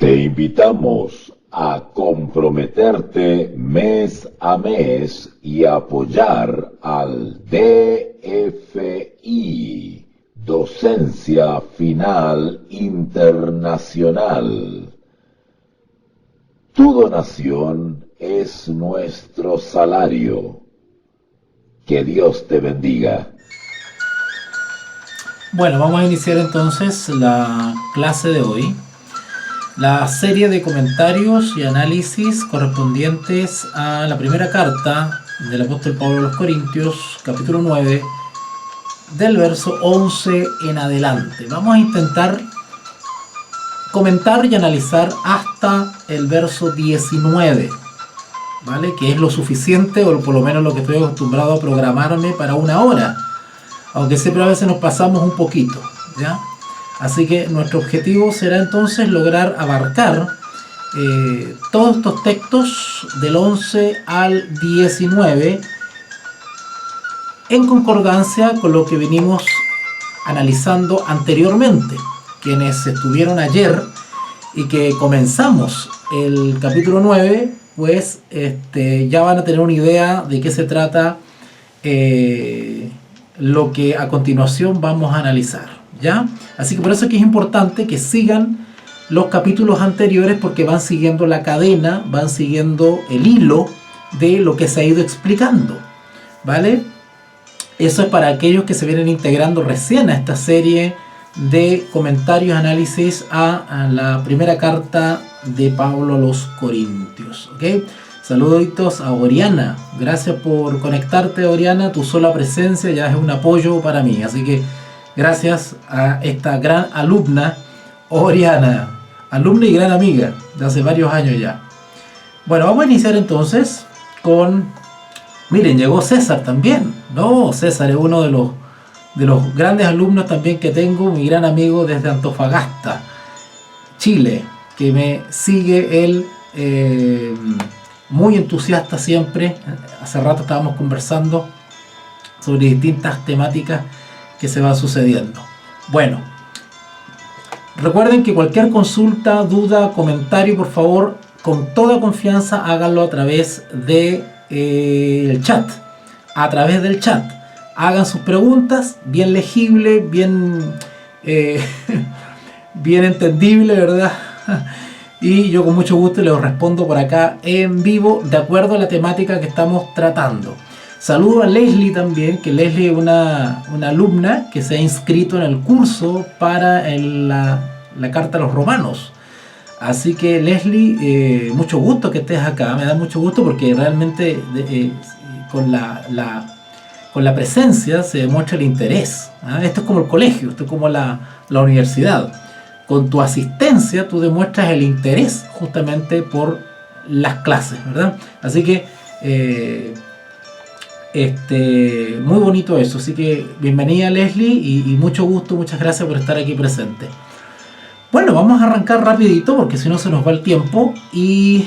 Te invitamos a comprometerte mes a mes y apoyar al DFI, Docencia Final Internacional. Tu donación es nuestro salario. Que Dios te bendiga. Bueno, vamos a iniciar entonces la clase de hoy. La serie de comentarios y análisis correspondientes a la primera carta del apóstol Pablo a los Corintios, capítulo 9, del verso 11 en adelante. Vamos a intentar comentar y analizar hasta el verso 19, ¿vale? Que es lo suficiente, o por lo menos lo que estoy acostumbrado a programarme para una hora, aunque siempre a veces nos pasamos un poquito, ¿ya? Así que nuestro objetivo será entonces lograr abarcar todos estos textos del 11 al 19 en concordancia con lo que venimos analizando anteriormente. Quienes estuvieron ayer y que comenzamos el capítulo 9, pues ya van a tener una idea de qué se trata lo que a continuación vamos a analizar, ¿ya? Así que por eso es que es importante que sigan los capítulos anteriores, porque van siguiendo la cadena, van siguiendo el hilo de lo que se ha ido explicando, ¿vale? Eso es para aquellos que se vienen integrando recién a esta serie de comentarios, análisis a la primera carta de Pablo a los Corintios, ¿ok? Saluditos a Oriana, gracias por conectarte, Oriana, tu sola presencia ya es un apoyo para mí, así que gracias a esta gran alumna, Oriana, alumna y gran amiga de hace varios años ya. Bueno, vamos a iniciar entonces con, miren, llegó César también, no, César es uno de los grandes alumnos también que tengo, mi gran amigo desde Antofagasta, Chile, que me sigue él, muy entusiasta siempre. Hace rato estábamos conversando sobre distintas temáticas que se van sucediendo. Bueno, recuerden que cualquier consulta, duda, comentario, por favor, con toda confianza háganlo a través de el chat. A través del chat hagan sus preguntas, bien legible, bien bien entendible, ¿verdad? Y yo con mucho gusto les respondo por acá en vivo, de acuerdo a la temática que estamos tratando. Saludo a Leslie también, que Leslie es una alumna que se ha inscrito en el curso para la carta a los romanos. Así que Leslie, mucho gusto que estés acá, me da mucho gusto porque realmente con la presencia se demuestra el interés, ¿eh? Esto es como el colegio, esto es como la universidad. Con tu asistencia tú demuestras el interés justamente por las clases, ¿verdad? Así que muy bonito eso. Así que bienvenida, Leslie, y mucho gusto, muchas gracias por estar aquí presente. Bueno, vamos a arrancar rapidito porque si no se nos va el tiempo y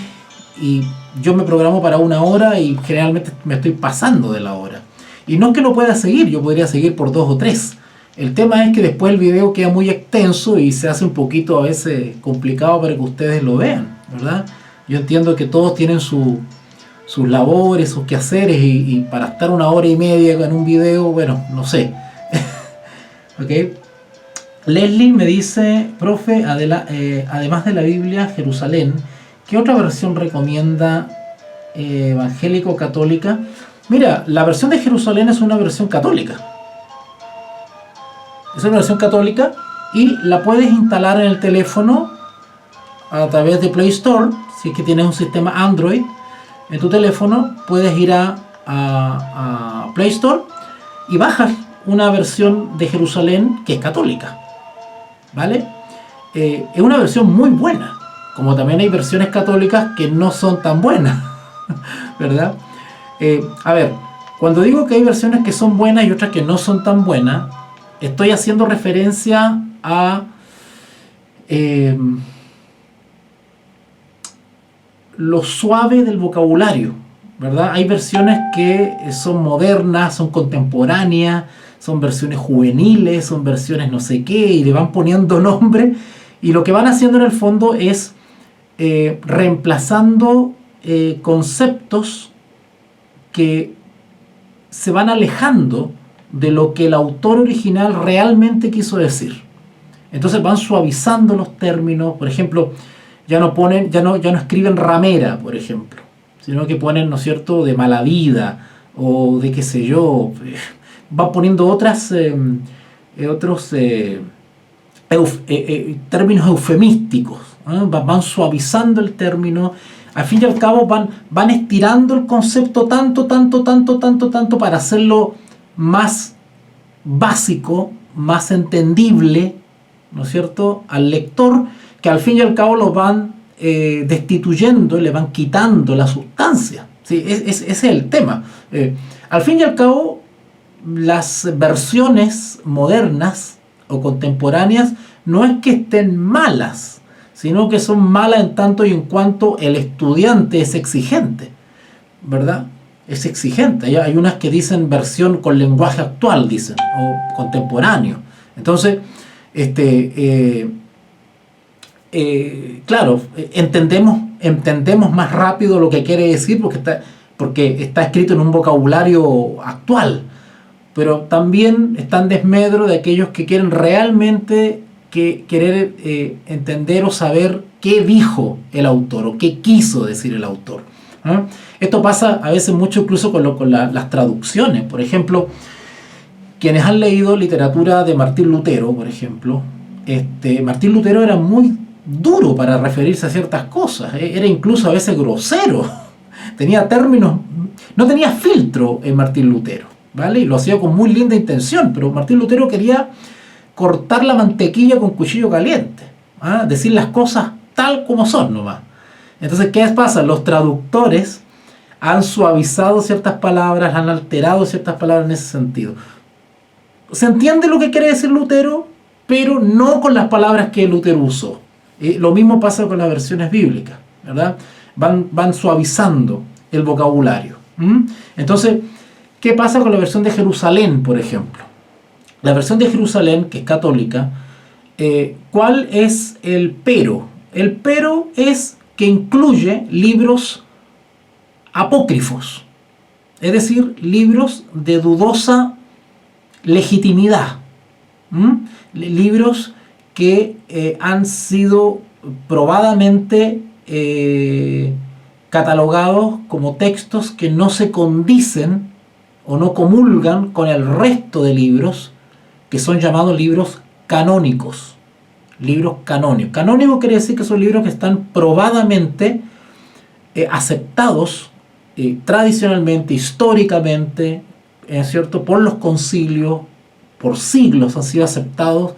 yo me programo para una hora y generalmente me estoy pasando de la hora. Y no es que no pueda seguir, yo podría seguir por 2 o 3. El tema es que después el video queda muy extenso y se hace un poquito a veces complicado para que ustedes lo vean, ¿verdad? Yo entiendo que todos tienen sus labores, sus quehaceres y para estar 1 hora y media en un video, bueno, no sé. ¿Ok? Leslie me dice, profe, además de la Biblia Jerusalén, ¿qué otra versión recomienda evangélico-católica? Mira, la versión de Jerusalén es una versión católica. Es una versión católica y la puedes instalar en el teléfono a través de Play Store. Si es que tienes un sistema Android en tu teléfono, puedes ir a Play Store y bajas una versión de Jerusalén que es católica, ¿vale? Es una versión muy buena, como también hay versiones católicas que no son tan buenas, ¿verdad? A ver, cuando digo que hay versiones que son buenas y otras que no son tan buenas, estoy haciendo referencia a lo suave del vocabulario, ¿verdad? Hay versiones que son modernas, son contemporáneas, son versiones juveniles, son versiones no sé qué, y le van poniendo nombre, y lo que van haciendo en el fondo es reemplazando conceptos que se van alejando de lo que el autor original realmente quiso decir. Entonces van suavizando los términos. Por ejemplo, ya no escriben ramera, por ejemplo, sino que ponen, ¿no es cierto?, de mala vida, o de qué sé yo. Van poniendo otros términos eufemísticos, ¿eh? Van suavizando el término. Al fin y al cabo van estirando el concepto tanto para hacerlo más básico, más entendible, ¿no es cierto?, al lector, que al fin y al cabo lo van destituyendo, le van quitando la sustancia. ¿Sí? Ese es el tema. Al fin y al cabo, las versiones modernas o contemporáneas no es que estén malas, sino que son malas en tanto y en cuanto el estudiante es exigente, ¿verdad? Es exigente. Hay unas que dicen versión con lenguaje actual, dicen, o contemporáneo. Entonces, claro, entendemos más rápido lo que quiere decir porque está escrito en un vocabulario actual, pero también está en desmedro de aquellos que quieren realmente querer entender o saber qué dijo el autor o qué quiso decir el autor. ¿Eh? Esto pasa a veces mucho incluso con las traducciones. Por ejemplo, quienes han leído literatura de Martín Lutero, por ejemplo, Martín Lutero era muy duro para referirse a ciertas cosas, era incluso a veces grosero, tenía términos, no tenía filtro en Martín Lutero, ¿vale? Y lo hacía con muy linda intención, pero Martín Lutero quería cortar la mantequilla con cuchillo caliente, ¿ah? Decir las cosas tal como son nomás. Entonces, ¿qué pasa? Los traductores han suavizado ciertas palabras, han alterado ciertas palabras en ese sentido. Se entiende lo que quiere decir Lutero, pero no con las palabras que Lutero usó. Lo mismo pasa con las versiones bíblicas, ¿verdad? Van suavizando el vocabulario. Entonces, ¿qué pasa con la versión de Jerusalén, por ejemplo? La versión de Jerusalén, que es católica, ¿cuál es el pero? El pero es que incluye libros apócrifos, es decir, libros de dudosa legitimidad, libros que han sido probadamente catalogados como textos que no se condicen o no comulgan con el resto de libros que son llamados libros canónicos. Libros canónicos. Canónico quiere decir que son libros que están probadamente aceptados tradicionalmente, históricamente, ¿cierto?, por los concilios, por siglos han sido aceptados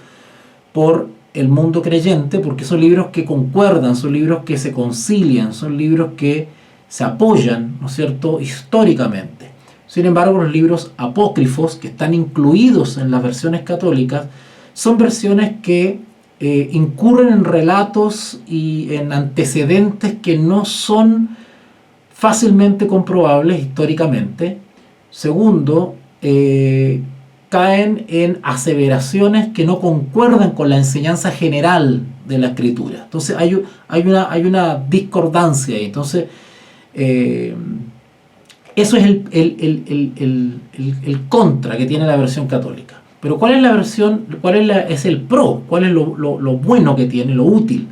por el mundo creyente, porque son libros que concuerdan, son libros que se concilian, son libros que se apoyan, ¿no es cierto?, históricamente. Sin embargo, los libros apócrifos que están incluidos en las versiones católicas son versiones que incurren en relatos y en antecedentes que no son fácilmente comprobables históricamente. Segundo, caen en aseveraciones que no concuerdan con la enseñanza general de la escritura. Entonces hay una discordancia ahí. Entonces eso es el contra que tiene la versión católica. Pero ¿cuál es la versión? Es el pro? ¿Cuál es lo bueno que tiene, lo útil?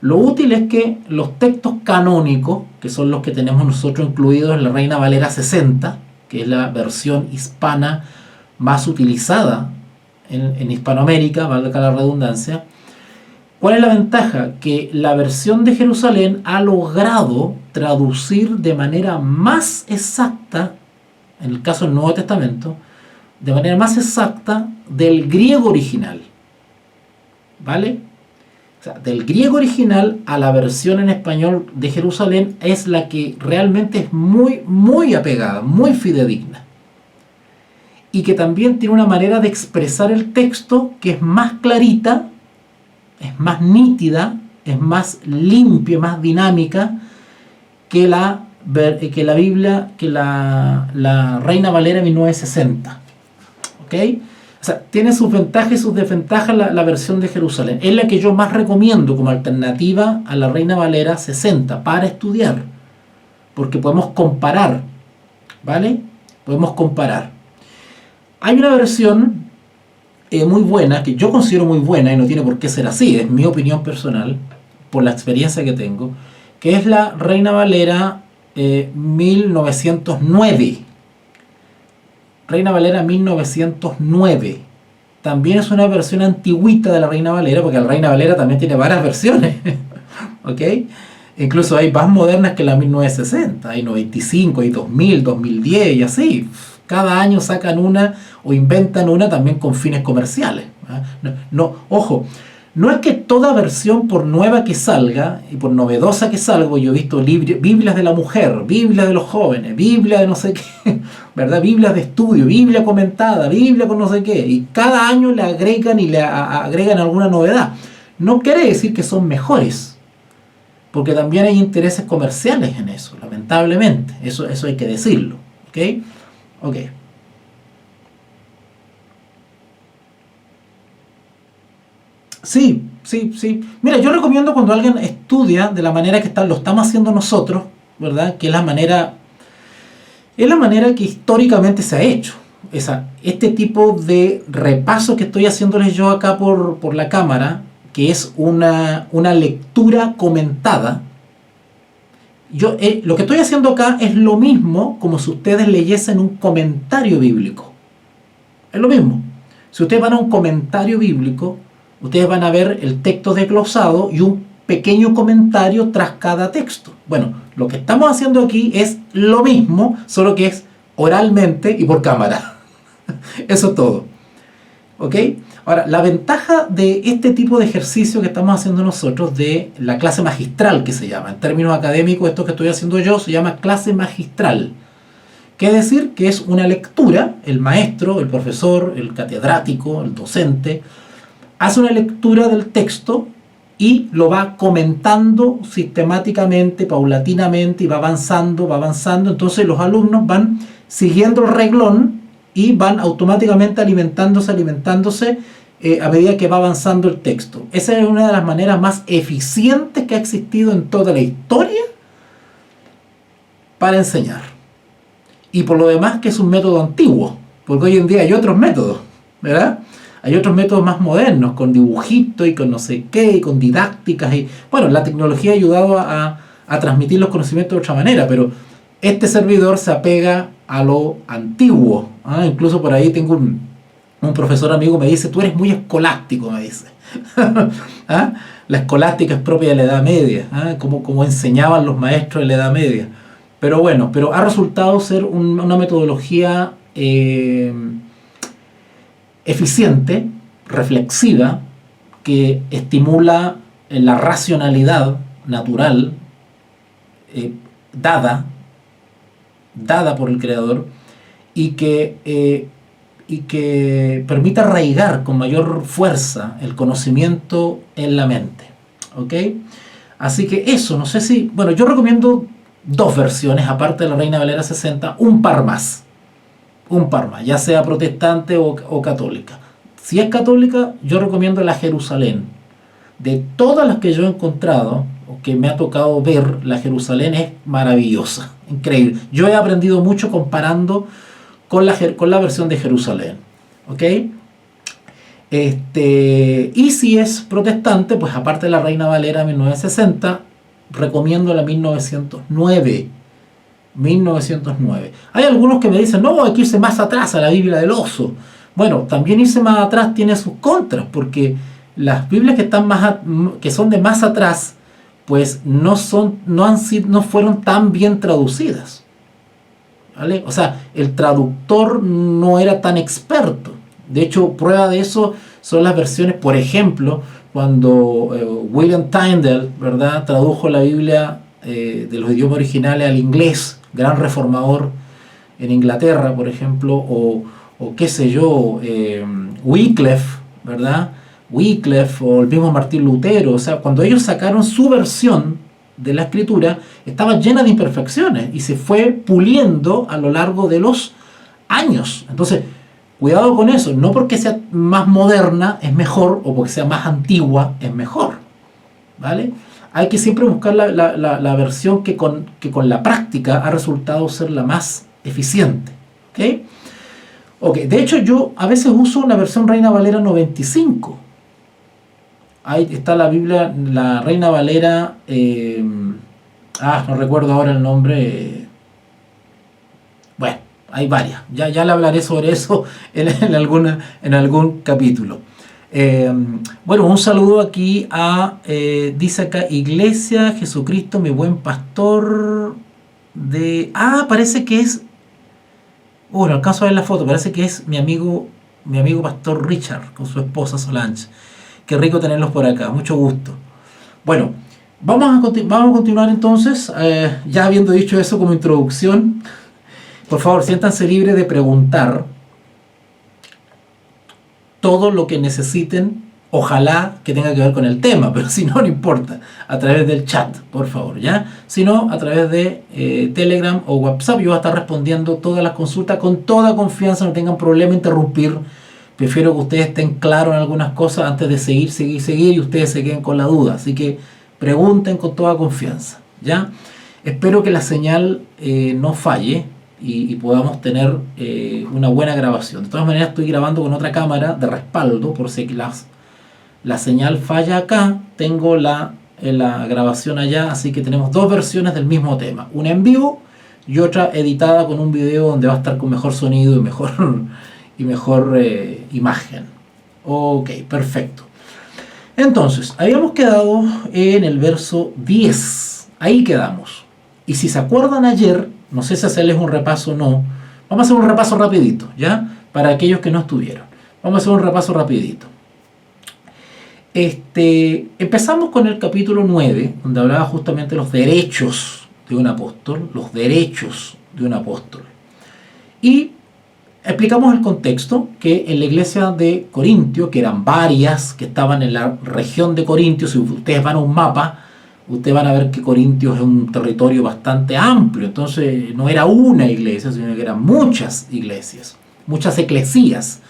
Lo útil es que los textos canónicos, que son los que tenemos nosotros incluidos en la Reina Valera 60, que es la versión hispana más utilizada en Hispanoamérica, valga la redundancia, ¿cuál es la ventaja? Que la versión de Jerusalén ha logrado traducir de manera más exacta, en el caso del Nuevo Testamento, de manera más exacta del griego original, ¿vale? O sea, del griego original a la versión en español de Jerusalén es la que realmente es muy, muy apegada, muy fidedigna. Y que también tiene una manera de expresar el texto que es más clarita, es más nítida, es más limpia, más dinámica que la Biblia, que la Reina Valera 1960. ¿Ok? O sea, tiene sus ventajas y sus desventajas la versión de Jerusalén. Es la que yo más recomiendo como alternativa a la Reina Valera 60 para estudiar. Porque podemos comparar, ¿vale? Podemos comparar. Hay una versión muy buena, que yo considero muy buena y no tiene por qué ser así, es mi opinión personal, por la experiencia que tengo, que es la Reina Valera 1909. Reina Valera 1909. También es una versión antigüita de la Reina Valera, porque la Reina Valera también tiene varias versiones. ¿Ok? Incluso hay más modernas que la 1960. Hay 95, hay 2000, 2010 y así. Cada año sacan una o inventan una también con fines comerciales. Ojo, no es que toda versión, por nueva que salga y por novedosa que salga, yo he visto Biblias de la mujer, Biblias de los jóvenes, Biblia de no sé qué, ¿verdad? Biblias de estudio, Biblia comentada, Biblia con no sé qué, y cada año le agregan y le agregan alguna novedad. No quiere decir que son mejores, porque también hay intereses comerciales en eso, lamentablemente, eso hay que decirlo, ¿ok? Ok. Sí. Mira, yo recomiendo cuando alguien estudia de la manera que lo estamos haciendo nosotros, ¿verdad? Que es la manera que históricamente se ha hecho. Este tipo de repaso que estoy haciéndoles yo acá por la cámara, que es una lectura comentada. Lo que estoy haciendo acá es lo mismo como si ustedes leyesen un comentario bíblico. Es lo mismo. Si ustedes van a un comentario bíblico, ustedes van a ver el texto desglosado y un pequeño comentario tras cada texto. Bueno, lo que estamos haciendo aquí es lo mismo, solo que es oralmente y por cámara. Eso es todo. ¿Ok? Ahora, la ventaja de este tipo de ejercicio que estamos haciendo nosotros, de la clase magistral que se llama, en términos académicos, esto que estoy haciendo yo se llama clase magistral. Quiere decir que es una lectura, el maestro, el profesor, el catedrático, el docente, hace una lectura del texto y lo va comentando sistemáticamente, paulatinamente, y va avanzando. Entonces los alumnos van siguiendo el reglón y van automáticamente alimentándose a medida que va avanzando el texto. Esa es una de las maneras más eficientes que ha existido en toda la historia para enseñar. Y por lo demás que es un método antiguo, porque hoy en día hay otros métodos, ¿verdad? Hay otros métodos más modernos, con dibujitos y con no sé qué, y con didácticas. Y bueno, la tecnología ha ayudado a transmitir los conocimientos de otra manera, pero este servidor se apega a lo antiguo. Incluso por ahí tengo un profesor amigo que me dice: tú eres muy escolástico, me dice. La escolástica es propia de la Edad Media, como enseñaban los maestros de la Edad Media. Pero bueno, ha resultado ser una metodología eficiente, reflexiva, que estimula la racionalidad natural dada por el creador, y que permite arraigar con mayor fuerza el conocimiento en la mente. ¿Ok? Así que eso, no sé si... Bueno, yo recomiendo dos versiones, aparte de la Reina Valera 60, un par más, ya sea protestante o católica. Si es católica, yo recomiendo la Jerusalén. De todas las que yo he encontrado, o que me ha tocado ver, la Jerusalén es maravillosa, increíble. Yo he aprendido mucho comparando con la versión de Jerusalén. ¿Ok? Y si es protestante, pues aparte de la Reina Valera 1960, recomiendo la 1909. Hay algunos que me dicen: no, hay que irse más atrás, a la Biblia del oso. Bueno, también irse más atrás tiene sus contras, porque las Biblias que son de más atrás, pues no fueron tan bien traducidas, ¿vale? O sea, el traductor no era tan experto. De hecho, prueba de eso son las versiones, por ejemplo, cuando William Tyndale, ¿verdad?, tradujo la Biblia de los idiomas originales al inglés, gran reformador en Inglaterra, por ejemplo, o qué sé yo, Wycliffe, ¿verdad? Wycliffe, o el mismo Martín Lutero. O sea, cuando ellos sacaron su versión de la escritura, estaba llena de imperfecciones y se fue puliendo a lo largo de los años. Entonces, Cuidado con eso, no porque sea más moderna es mejor o porque sea más antigua es mejor, ¿vale? Hay que siempre buscar la versión que con la práctica ha resultado ser la más eficiente, ¿ok? Ok, de hecho yo a veces uso una versión Reina Valera 95. Ahí está la Biblia, la Reina Valera, no recuerdo ahora el nombre. Bueno, hay varias. Ya le hablaré sobre eso en algún capítulo. Bueno, un saludo aquí dice acá, Iglesia, Jesucristo, mi buen pastor parece que es, no alcanzo a ver la foto, parece que es mi amigo pastor Richard, con su esposa Solange. Qué rico tenerlos por acá, mucho gusto. Bueno, vamos a continuar entonces, ya habiendo dicho eso como introducción. Por favor, siéntanse libres de preguntar todo lo que necesiten, ojalá que tenga que ver con el tema, pero si no, no importa, a través del chat, por favor, ¿ya? Si no, a través de Telegram o WhatsApp, yo voy a estar respondiendo todas las consultas con toda confianza, no tengan problema en interrumpir. Prefiero que ustedes estén claros en algunas cosas antes de seguir, y ustedes se queden con la duda. Así que pregunten con toda confianza, ¿ya? Espero que la señal no falle y podamos tener una buena grabación. De todas maneras, estoy grabando con otra cámara de respaldo, por si la señal falla acá, tengo la grabación allá, así que tenemos dos versiones del mismo tema. Una en vivo y otra editada con un video donde va a estar con mejor sonido y mejor imagen. Ok, perfecto. Entonces, habíamos quedado en el verso 10. Ahí quedamos. Y si se acuerdan ayer, no sé si hacerles un repaso o no, vamos a hacer un repaso rapidito, ¿ya? Para aquellos que no estuvieron. Vamos a hacer un repaso rapidito. Empezamos con el capítulo 9, donde hablaba justamente de los derechos de un apóstol, Y explicamos el contexto, que en la iglesia de Corintio, que eran varias, que estaban en la región de Corintio, si ustedes van a un mapa, ustedes van a ver que Corintio es un territorio bastante amplio, entonces no era una iglesia, sino que eran muchas iglesias, muchas eclesías.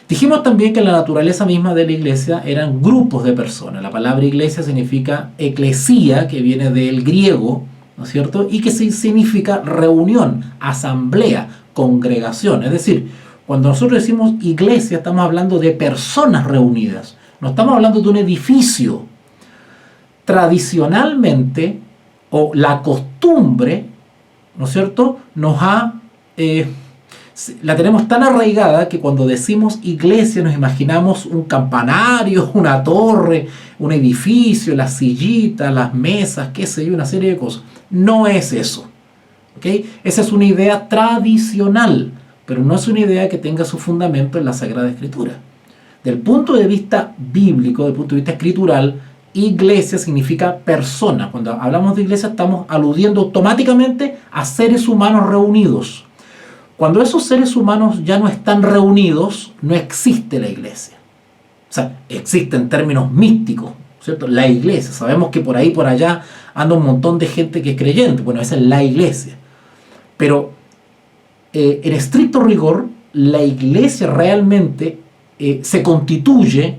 Dijimos también que la naturaleza misma de la iglesia eran grupos de personas. La palabra iglesia significa eclesía, que viene del griego, ¿no es cierto? Y que significa reunión, asamblea, congregación. Es decir, cuando nosotros decimos iglesia, estamos hablando de personas reunidas. No estamos hablando de un edificio. Tradicionalmente, o la costumbre, ¿no es cierto?, la tenemos tan arraigada que cuando decimos iglesia nos imaginamos un campanario, una torre, un edificio, las sillitas, las mesas, qué sé yo, una serie de cosas. No es eso, ¿ok? Esa es una idea tradicional, pero no es una idea que tenga su fundamento en la Sagrada Escritura. Del punto de vista bíblico, del punto de vista escritural, iglesia significa persona. Cuando hablamos de iglesia estamos aludiendo automáticamente a seres humanos reunidos. Cuando esos seres humanos ya no están reunidos, no existe la iglesia. O sea, existe en términos místicos, ¿cierto? La iglesia. Sabemos que por ahí, por allá, anda un montón de gente que es creyente. Bueno, esa es la iglesia. Pero, en estricto rigor, la iglesia realmente se constituye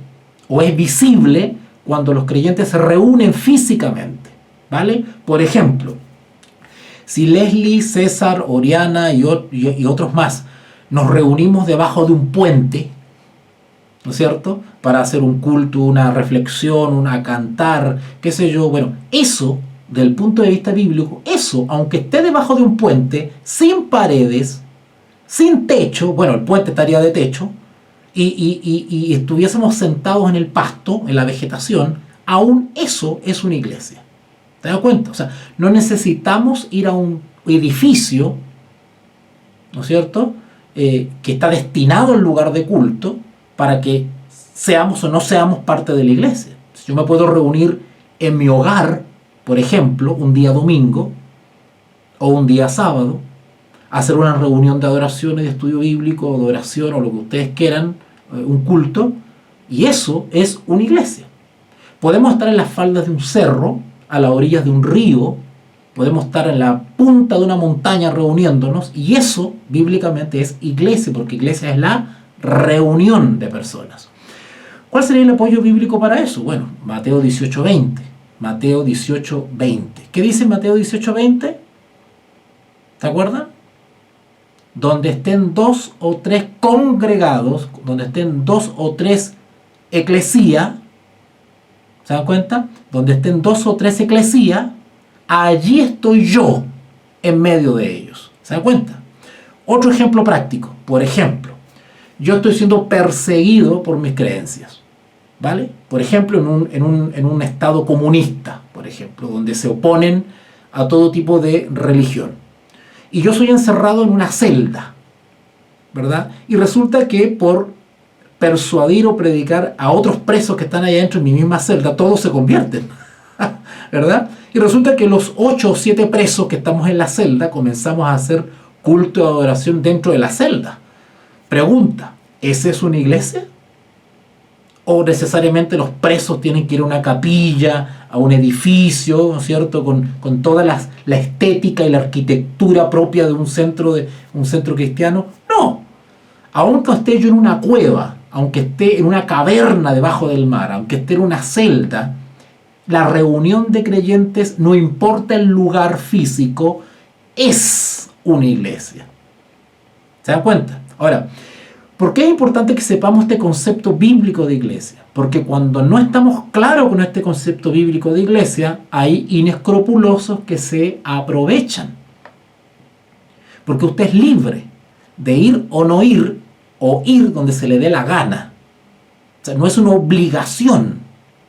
o es visible cuando los creyentes se reúnen físicamente, ¿vale? Por ejemplo, si Leslie, César, Oriana y otros más nos reunimos debajo de un puente, ¿no es cierto?, para hacer un culto, una reflexión, una cantar, qué sé yo, bueno, eso, del punto de vista bíblico, eso, aunque esté debajo de un puente, sin paredes, sin techo, bueno, el puente estaría de techo, y estuviésemos sentados en el pasto, en la vegetación, aún eso es una iglesia. ¿Te das cuenta? O sea, no necesitamos ir a un edificio, ¿no es cierto?, que está destinado al lugar de culto para que seamos o no seamos parte de la iglesia. Yo me puedo reunir en mi hogar, por ejemplo, un día domingo o un día sábado, hacer una reunión de adoración y de estudio bíblico, o de oración, o lo que ustedes quieran, un culto, y eso es una iglesia. Podemos estar en las faldas de un cerro, a las orillas de un río, podemos estar en la punta de una montaña reuniéndonos, y eso bíblicamente es iglesia, porque iglesia es la reunión de personas. ¿Cuál sería el apoyo bíblico para eso? Bueno, Mateo 18:20. Mateo 18:20. ¿Qué dice Mateo 18:20? ¿Te acuerdan? Donde estén 2 o 3 congregados, donde estén 2 o 3 eclesía, ¿se dan cuenta? Donde estén 2 o 3 eclesía, allí estoy yo en medio de ellos. ¿Se dan cuenta? Otro ejemplo práctico. Por ejemplo, yo estoy siendo perseguido por mis creencias, ¿vale? Por ejemplo, en un estado comunista, por ejemplo, donde se oponen a todo tipo de religión. Y yo soy encerrado en una celda, ¿verdad? Y resulta que por persuadir o predicar a otros presos que están allá adentro en mi misma celda, todos se convierten, ¿verdad? Y resulta que los 8 o 7 presos que estamos en la celda comenzamos a hacer culto de adoración dentro de la celda. Pregunta, ¿esa es una iglesia? ¿O necesariamente los presos tienen que ir a una capilla, a un edificio, ¿no es cierto?, con toda la estética y la arquitectura propia de un centro cristiano? No. Aunque esté yo en una cueva, aunque esté en una caverna debajo del mar, aunque esté en una celda, la reunión de creyentes, no importa el lugar físico, es una iglesia. ¿Se dan cuenta? Ahora, ¿por qué es importante que sepamos este concepto bíblico de iglesia? Porque cuando no estamos claros con este concepto bíblico de iglesia, hay inescrupulosos que se aprovechan. Porque usted es libre de ir o no ir, o ir donde se le dé la gana. O sea, no es una obligación,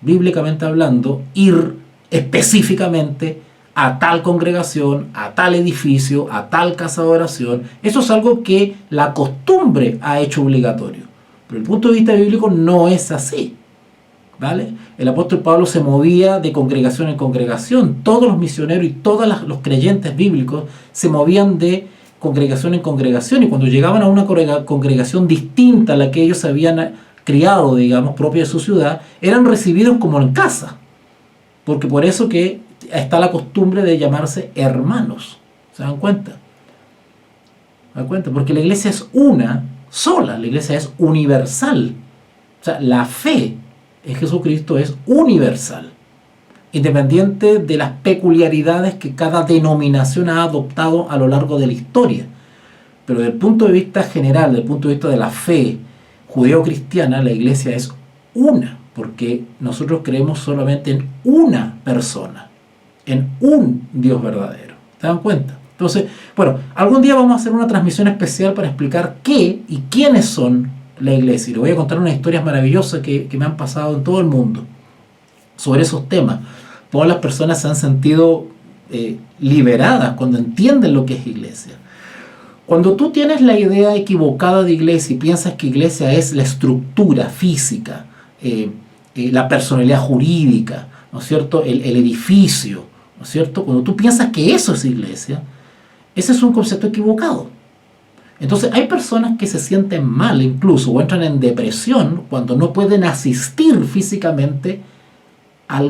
bíblicamente hablando, ir específicamente a tal congregación, a tal edificio, a tal casa de oración. Eso es algo que la costumbre ha hecho obligatorio. Pero desde el punto de vista bíblico no es así, ¿vale? El apóstol Pablo se movía de congregación en congregación. Todos los misioneros y todos los creyentes bíblicos se movían de congregación en congregación. Y cuando llegaban a una congregación distinta a la que ellos habían criado, digamos, propia de su ciudad, eran recibidos como en casa. Porque por eso que está la costumbre de llamarse hermanos. ¿Se dan cuenta? ¿Se dan cuenta? Porque la iglesia es una sola, la iglesia es universal. O sea, la fe en Jesucristo es universal, independiente de las peculiaridades que cada denominación ha adoptado a lo largo de la historia. Pero desde el punto de vista general, desde el punto de vista de la fe judeo-cristiana, la iglesia es una, porque nosotros creemos solamente en una persona, en un Dios verdadero. ¿Se dan cuenta? Entonces, bueno, algún día vamos a hacer una transmisión especial para explicar qué y quiénes son la iglesia. Y le voy a contar unas historias maravillosas que me han pasado en todo el mundo sobre esos temas. Cómo las personas se han sentido liberadas cuando entienden lo que es iglesia. Cuando tú tienes la idea equivocada de iglesia y piensas que iglesia es la estructura física, la personalidad jurídica, ¿no es cierto?, el edificio, ¿no es cierto? Cuando tú piensas que eso es iglesia, ese es un concepto equivocado. Entonces hay personas que se sienten mal incluso o entran en depresión cuando no pueden asistir físicamente a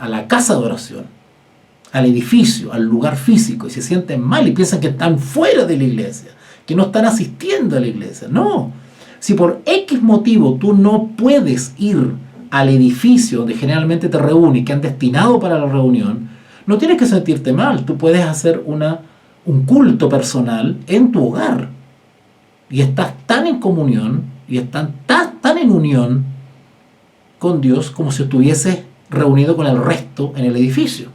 la casa de oración, al edificio, al lugar físico, y se sienten mal y piensan que están fuera de la iglesia, que no están asistiendo a la iglesia. No, si por X motivo tú no puedes ir al edificio donde generalmente te reúnes, que han destinado para la reunión, no tienes que sentirte mal. Tú puedes hacer un culto personal en tu hogar y estás tan en comunión y estás tan en unión con Dios como si estuvieses reunido con el resto en el edificio,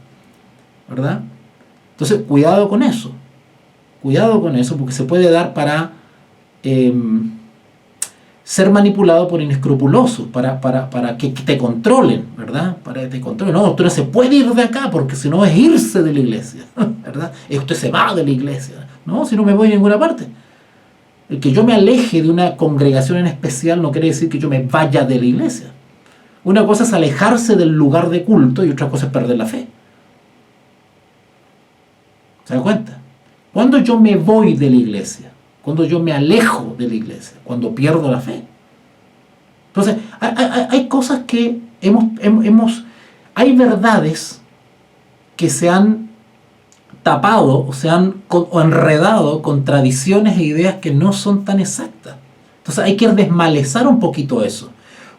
¿verdad? Entonces, cuidado con eso, porque se puede dar para ser manipulado por inescrupulosos, para que te controlen, ¿verdad? Para que te controlen. No, usted no se puede ir de acá porque si no es irse de la iglesia, ¿verdad? Usted se va de la iglesia. No, si no me voy a ninguna parte. El que yo me aleje de una congregación en especial no quiere decir que yo me vaya de la iglesia. Una cosa es alejarse del lugar de culto y otra cosa es perder la fe. ¿Se dan cuenta? Cuando yo me voy de la iglesia, cuando yo me alejo de la iglesia, cuando pierdo la fe. Entonces, hay cosas que hay verdades que se han tapado o enredado con tradiciones e ideas que no son tan exactas. Entonces hay que desmalezar un poquito eso.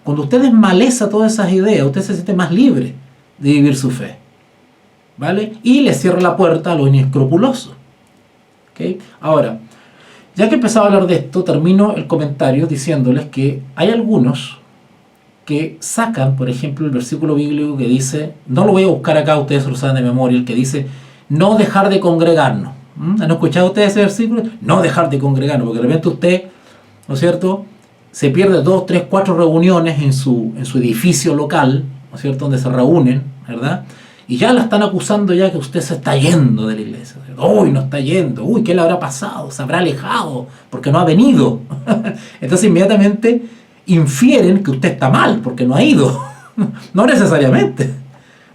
Cuando usted desmaleza todas esas ideas, usted se siente más libre de vivir su fe, ¿vale? Y le cierra la puerta a lo inescrupuloso. ¿Okay? Ahora, ya que he empezado a hablar de esto, termino el comentario diciéndoles que hay algunos que sacan, por ejemplo, el versículo bíblico que dice, no lo voy a buscar acá, ustedes lo saben de memoria, el que dice, no dejar de congregarnos. ¿Han escuchado ustedes ese versículo? No dejar de congregarnos, porque de repente usted, ¿no es cierto?, se pierde 2, 3, 4 reuniones en su edificio local, ¿no es cierto?, donde se reúnen, ¿verdad?, y ya la están acusando ya que usted se está yendo de la iglesia. Uy, no está yendo. Uy, ¿qué le habrá pasado? Se habrá alejado porque no ha venido. Entonces inmediatamente infieren que usted está mal porque no ha ido. No necesariamente.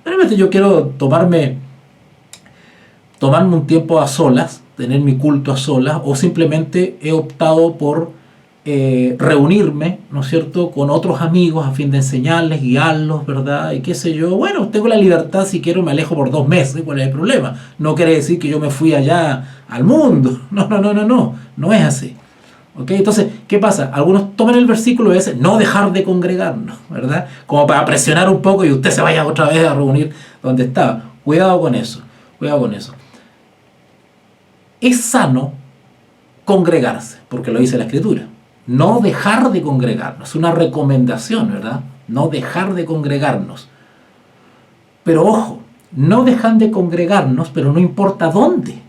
Realmente yo quiero tomarme un tiempo a solas, tener mi culto a solas, o simplemente he optado por reunirme, ¿no es cierto?, con otros amigos a fin de enseñarles, guiarlos, ¿verdad? Y qué sé yo. Bueno, tengo la libertad, si quiero me alejo por 2 meses, ¿cuál es el problema? No quiere decir que yo me fui allá al mundo. No es así. ¿Ok? Entonces, ¿qué pasa? Algunos toman el versículo ese, no dejar de congregarnos, ¿verdad? Como para presionar un poco y usted se vaya otra vez a reunir donde estaba. Cuidado con eso, cuidado con eso. Es sano congregarse, porque lo dice la Escritura. No dejar de congregarnos, es una recomendación, ¿verdad? No dejar de congregarnos. Pero ojo, no dejan de congregarnos, pero no importa dónde.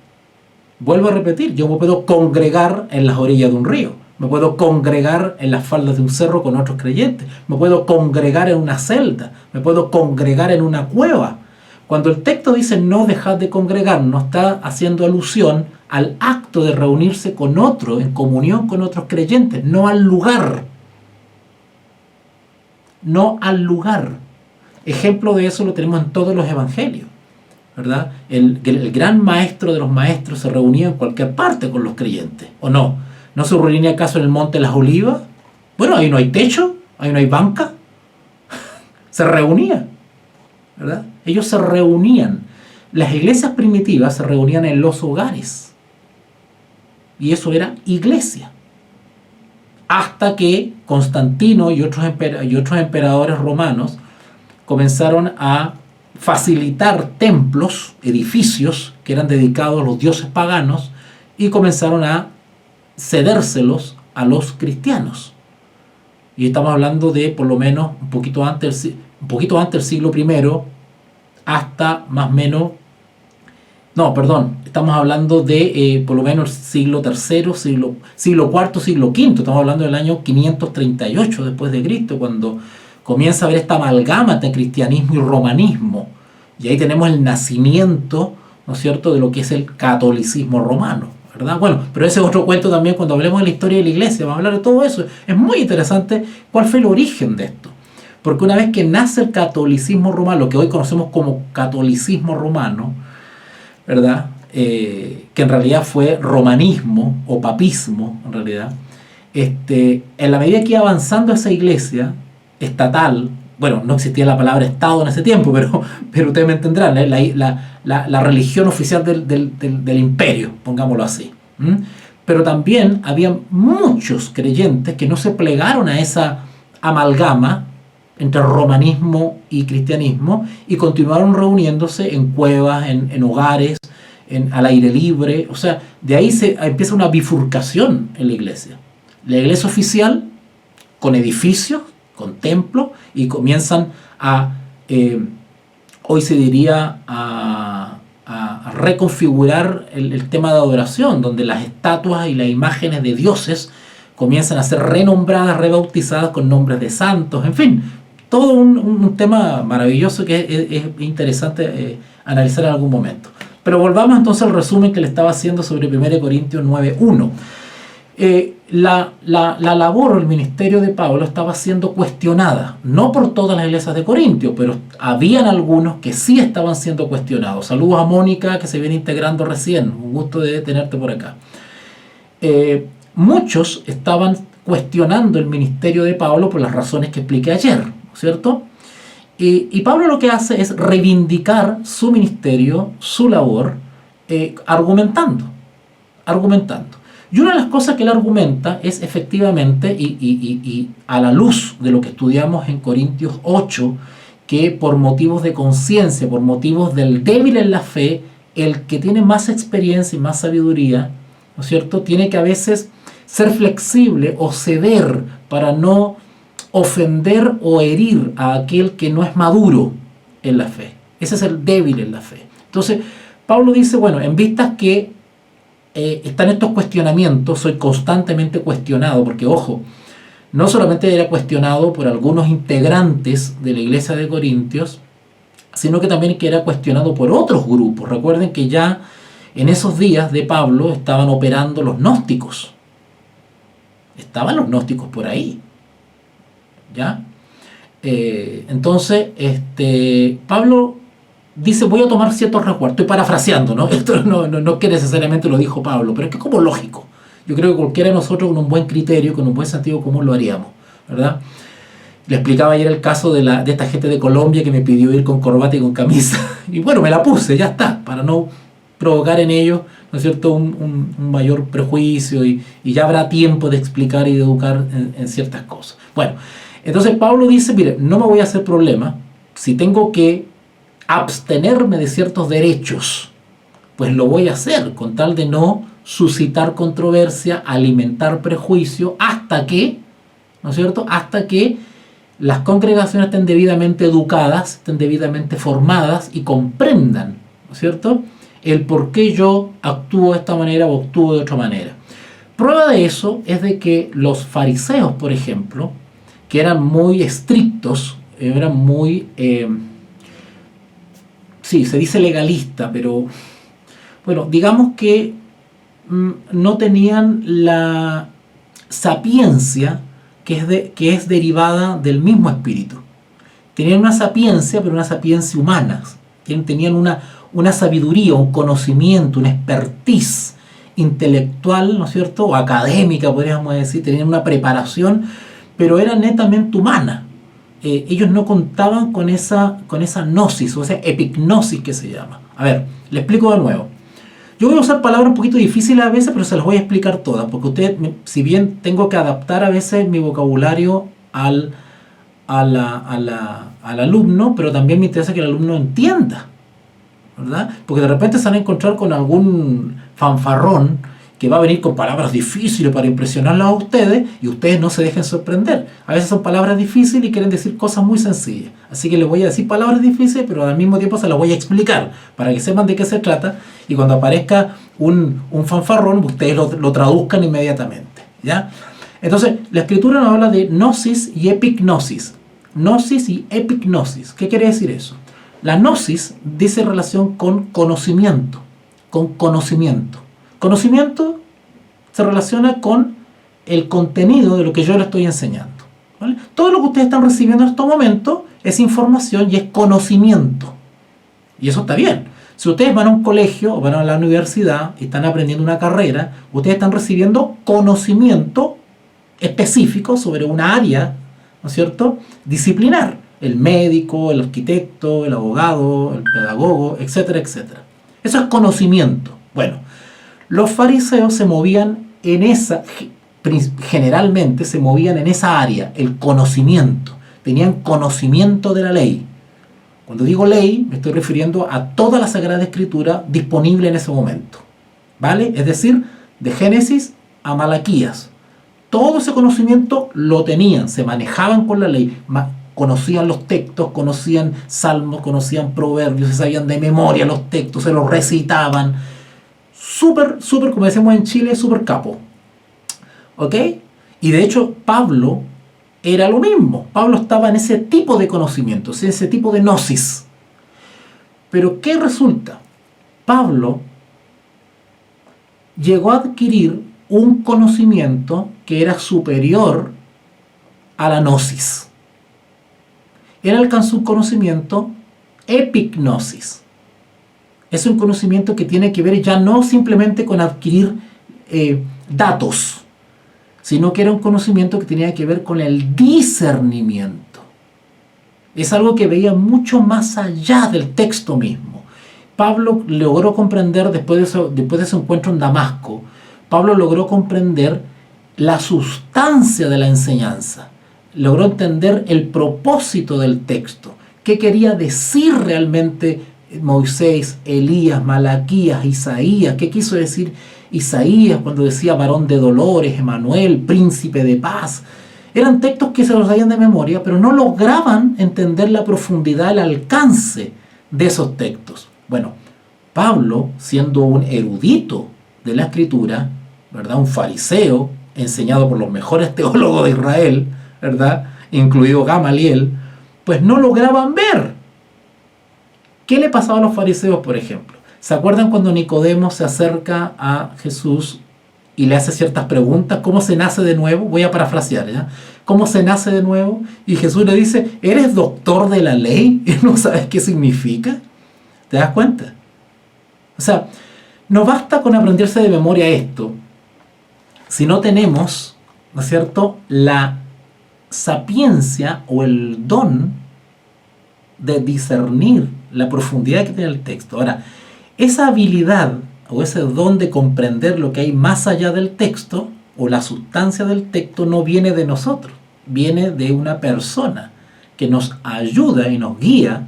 Vuelvo a repetir, yo me puedo congregar en las orillas de un río, me puedo congregar en las faldas de un cerro con otros creyentes, me puedo congregar en una celda, me puedo congregar en una cueva. Cuando el texto dice no dejad de congregarnos, está haciendo alusión al acto de reunirse con otro, en comunión con otros creyentes, no al lugar. No al lugar. Ejemplo de eso lo tenemos en todos los evangelios, ¿verdad? El gran maestro de los maestros se reunía en cualquier parte con los creyentes, ¿o no? ¿No se reunía acaso en el Monte de las Olivas? Bueno, ahí no hay techo, ahí no hay banca. Se reunía, ¿verdad? Ellos se reunían. Las iglesias primitivas se reunían en los hogares. Y eso era iglesia. Hasta que Constantino y otros emperadores romanos comenzaron a facilitar templos, edificios que eran dedicados a los dioses paganos, y comenzaron a cedérselos a los cristianos. Y estamos hablando de por lo menos un poquito antes del siglo I, hasta más o menos, estamos hablando de por lo menos el siglo III, siglo IV, siglo V, estamos hablando del año 538 después de Cristo, cuando comienza a haber esta amalgama entre cristianismo y romanismo, y ahí tenemos el nacimiento, ¿no es cierto?, de lo que es el catolicismo romano, ¿verdad? Bueno, pero ese es otro cuento también. Cuando hablemos de la historia de la iglesia, vamos a hablar de todo eso. Es muy interesante cuál fue el origen de esto, porque una vez que nace el catolicismo romano, lo que hoy conocemos como catolicismo romano, ¿verdad?, que en realidad fue romanismo o papismo, en realidad, en la medida que iba avanzando esa iglesia estatal, bueno, no existía la palabra Estado en ese tiempo, pero ustedes me entenderán, la religión oficial del imperio, pongámoslo así. Pero también había muchos creyentes que no se plegaron a esa amalgama entre romanismo y cristianismo, y continuaron reuniéndose en cuevas, en hogares, al aire libre. O sea, de ahí empieza una bifurcación en la iglesia. La iglesia oficial, con edificios, con templos, y comienzan hoy se diría, a reconfigurar el tema de adoración, donde las estatuas y las imágenes de dioses comienzan a ser renombradas, rebautizadas con nombres de santos, en fin. Todo un tema maravilloso que es interesante analizar en algún momento. Pero volvamos entonces al resumen que le estaba haciendo sobre 1 Corintios 9:1. La labor o el ministerio de Pablo estaba siendo cuestionada, no por todas las iglesias de Corintio, pero habían algunos que sí estaban siendo cuestionados. Saludos a Mónica, que se viene integrando recién. Un gusto de tenerte por acá. Muchos estaban cuestionando el ministerio de Pablo por las razones que expliqué ayer, ¿cierto? Y Pablo lo que hace es reivindicar su ministerio, su labor, argumentando. Y una de las cosas que él argumenta es efectivamente, y a la luz de lo que estudiamos en Corintios 8, que por motivos de conciencia, por motivos del débil en la fe, el que tiene más experiencia y más sabiduría, ¿no es cierto?, tiene que a veces ser flexible o ceder para no ofender o herir a aquel que no es maduro en la fe. Ese es el débil en la fe. Entonces, Pablo dice, bueno, en vistas que están estos cuestionamientos, soy constantemente cuestionado, porque ojo, no solamente era cuestionado por algunos integrantes de la iglesia de Corintios, sino que también que era cuestionado por otros grupos. Recuerden que ya en esos días de Pablo estaban operando los gnósticos. Estaban los gnósticos por ahí. ¿Ya? Entonces, Pablo dice, voy a tomar ciertos resguardos. Estoy parafraseando, ¿no? Esto no es que necesariamente lo dijo Pablo, pero es que es como lógico. Yo creo que cualquiera de nosotros con un buen criterio, con un buen sentido común lo haríamos, ¿verdad? Le explicaba ayer el caso de esta gente de Colombia que me pidió ir con corbata y con camisa. Y bueno, me la puse, ya está, para no provocar en ellos, ¿no es cierto?, un mayor prejuicio y ya habrá tiempo de explicar y de educar en ciertas cosas. Bueno, entonces Pablo dice, mire, no me voy a hacer problema si tengo que abstenerme de ciertos derechos, pues lo voy a hacer con tal de no suscitar controversia, alimentar prejuicio, hasta que, ¿no es cierto?, hasta que las congregaciones estén debidamente educadas, estén debidamente formadas y comprendan, ¿no es cierto?, el por qué yo actúo de esta manera o actúo de otra manera. Prueba de eso es de que los fariseos, por ejemplo, que eran muy estrictos, eran muy, sí, se dice legalista, pero bueno, digamos que no tenían la sapiencia que es derivada del mismo espíritu. Tenían una sapiencia, pero una sapiencia humana. Tenían una sabiduría, un conocimiento, una expertise intelectual, ¿no es cierto?, o académica, podríamos decir. Tenían una preparación, pero era netamente humana. Ellos no contaban con esa gnosis, o esa epignosis que se llama. A ver, le explico de nuevo. Yo voy a usar palabras un poquito difíciles a veces, pero se las voy a explicar todas, porque usted, si bien tengo que adaptar a veces mi vocabulario al alumno, pero también me interesa que el alumno entienda, ¿verdad? Porque de repente se van a encontrar con algún fanfarrón que va a venir con palabras difíciles para impresionarlos a ustedes y ustedes no se dejen sorprender. A veces son palabras difíciles y quieren decir cosas muy sencillas. Así que les voy a decir palabras difíciles, pero al mismo tiempo se las voy a explicar para que sepan de qué se trata y cuando aparezca un fanfarrón ustedes lo traduzcan inmediatamente, ¿ya? Entonces, la escritura nos habla de gnosis y epignosis. Gnosis y epignosis. ¿Qué quiere decir eso? La gnosis dice relación con conocimiento. Conocimiento se relaciona con el contenido de lo que yo le estoy enseñando, ¿vale? Todo lo que ustedes están recibiendo en estos momentos es información y es conocimiento. Y eso está bien. Si ustedes van a un colegio o van a la universidad y están aprendiendo una carrera, ustedes están recibiendo conocimiento específico sobre una área, ¿no es cierto?, disciplinar. El médico, el arquitecto, el abogado, el pedagogo, etcétera, etcétera. Eso es conocimiento. Bueno, los fariseos se movían generalmente se movían en esa área, el conocimiento. Tenían conocimiento de la ley. Cuando digo ley, me estoy refiriendo a toda la Sagrada Escritura disponible en ese momento, ¿vale? Es decir, de Génesis a Malaquías. Todo ese conocimiento lo tenían, se manejaban con la ley, conocían los textos, conocían salmos, conocían proverbios, se sabían de memoria los textos, se los recitaban. Súper, como decimos en Chile, súper capo. ¿Ok? Y de hecho, Pablo era lo mismo. Pablo estaba en ese tipo de conocimientos, en ese tipo de gnosis. Pero ¿qué resulta? Pablo llegó a adquirir un conocimiento que era superior a la gnosis. Él alcanzó un conocimiento epignosis. Es un conocimiento que tiene que ver ya no simplemente con adquirir datos, sino que era un conocimiento que tenía que ver con el discernimiento. Es algo que veía mucho más allá del texto mismo, Pablo logró comprender, después de ese encuentro en Damasco, Pablo logró comprender la sustancia de la enseñanza, logró entender el propósito del texto, qué quería decir realmente Moisés, Elías, Malaquías, Isaías, qué quiso decir Isaías cuando decía varón de dolores, Emanuel, príncipe de paz. Eran textos que se los sabían de memoria, pero no lograban entender la profundidad, el alcance de esos textos. Bueno, Pablo, siendo un erudito de la Escritura, ¿verdad?, un fariseo, enseñado por los mejores teólogos de Israel, ¿verdad?, incluido Gamaliel, pues no lograban ver. ¿Qué le pasaba a los fariseos, por ejemplo? ¿Se acuerdan cuando Nicodemo se acerca a Jesús y le hace ciertas preguntas? ¿Cómo se nace de nuevo? Voy a parafrasear, ¿ya? ¿Cómo se nace de nuevo? Y Jesús le dice, ¿eres doctor de la ley y no sabes qué significa? ¿Te das cuenta? O sea, no basta con aprenderse de memoria esto si no tenemos, ¿no es cierto?, la sapiencia o el don de discernir la profundidad que tiene el texto. Ahora, esa habilidad o ese don de comprender lo que hay más allá del texto o la sustancia del texto no viene de nosotros, viene de una persona que nos ayuda y nos guía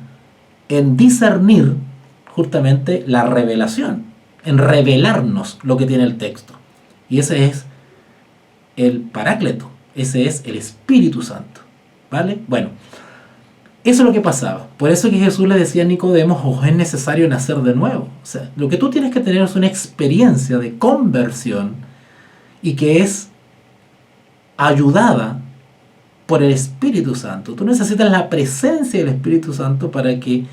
en discernir justamente la revelación, en revelarnos lo que tiene el texto. Y ese es el Paráclito, ese es el Espíritu Santo, ¿vale? Bueno, eso es lo que pasaba. Por eso que Jesús le decía a Nicodemo, os es necesario nacer de nuevo. O sea, lo que tú tienes que tener es una experiencia de conversión y que es ayudada por el Espíritu Santo. Tú necesitas la presencia del Espíritu Santo para que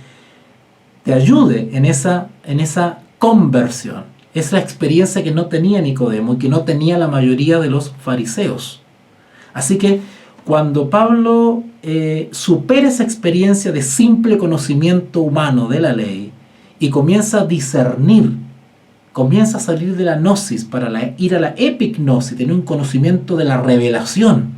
te ayude en esa conversión. Es la experiencia que no tenía Nicodemo y que no tenía la mayoría de los fariseos. Así que cuando Pablo supera esa experiencia de simple conocimiento humano de la ley y comienza a discernir, comienza a salir de la gnosis para ir a la epignosis, tener un conocimiento de la revelación.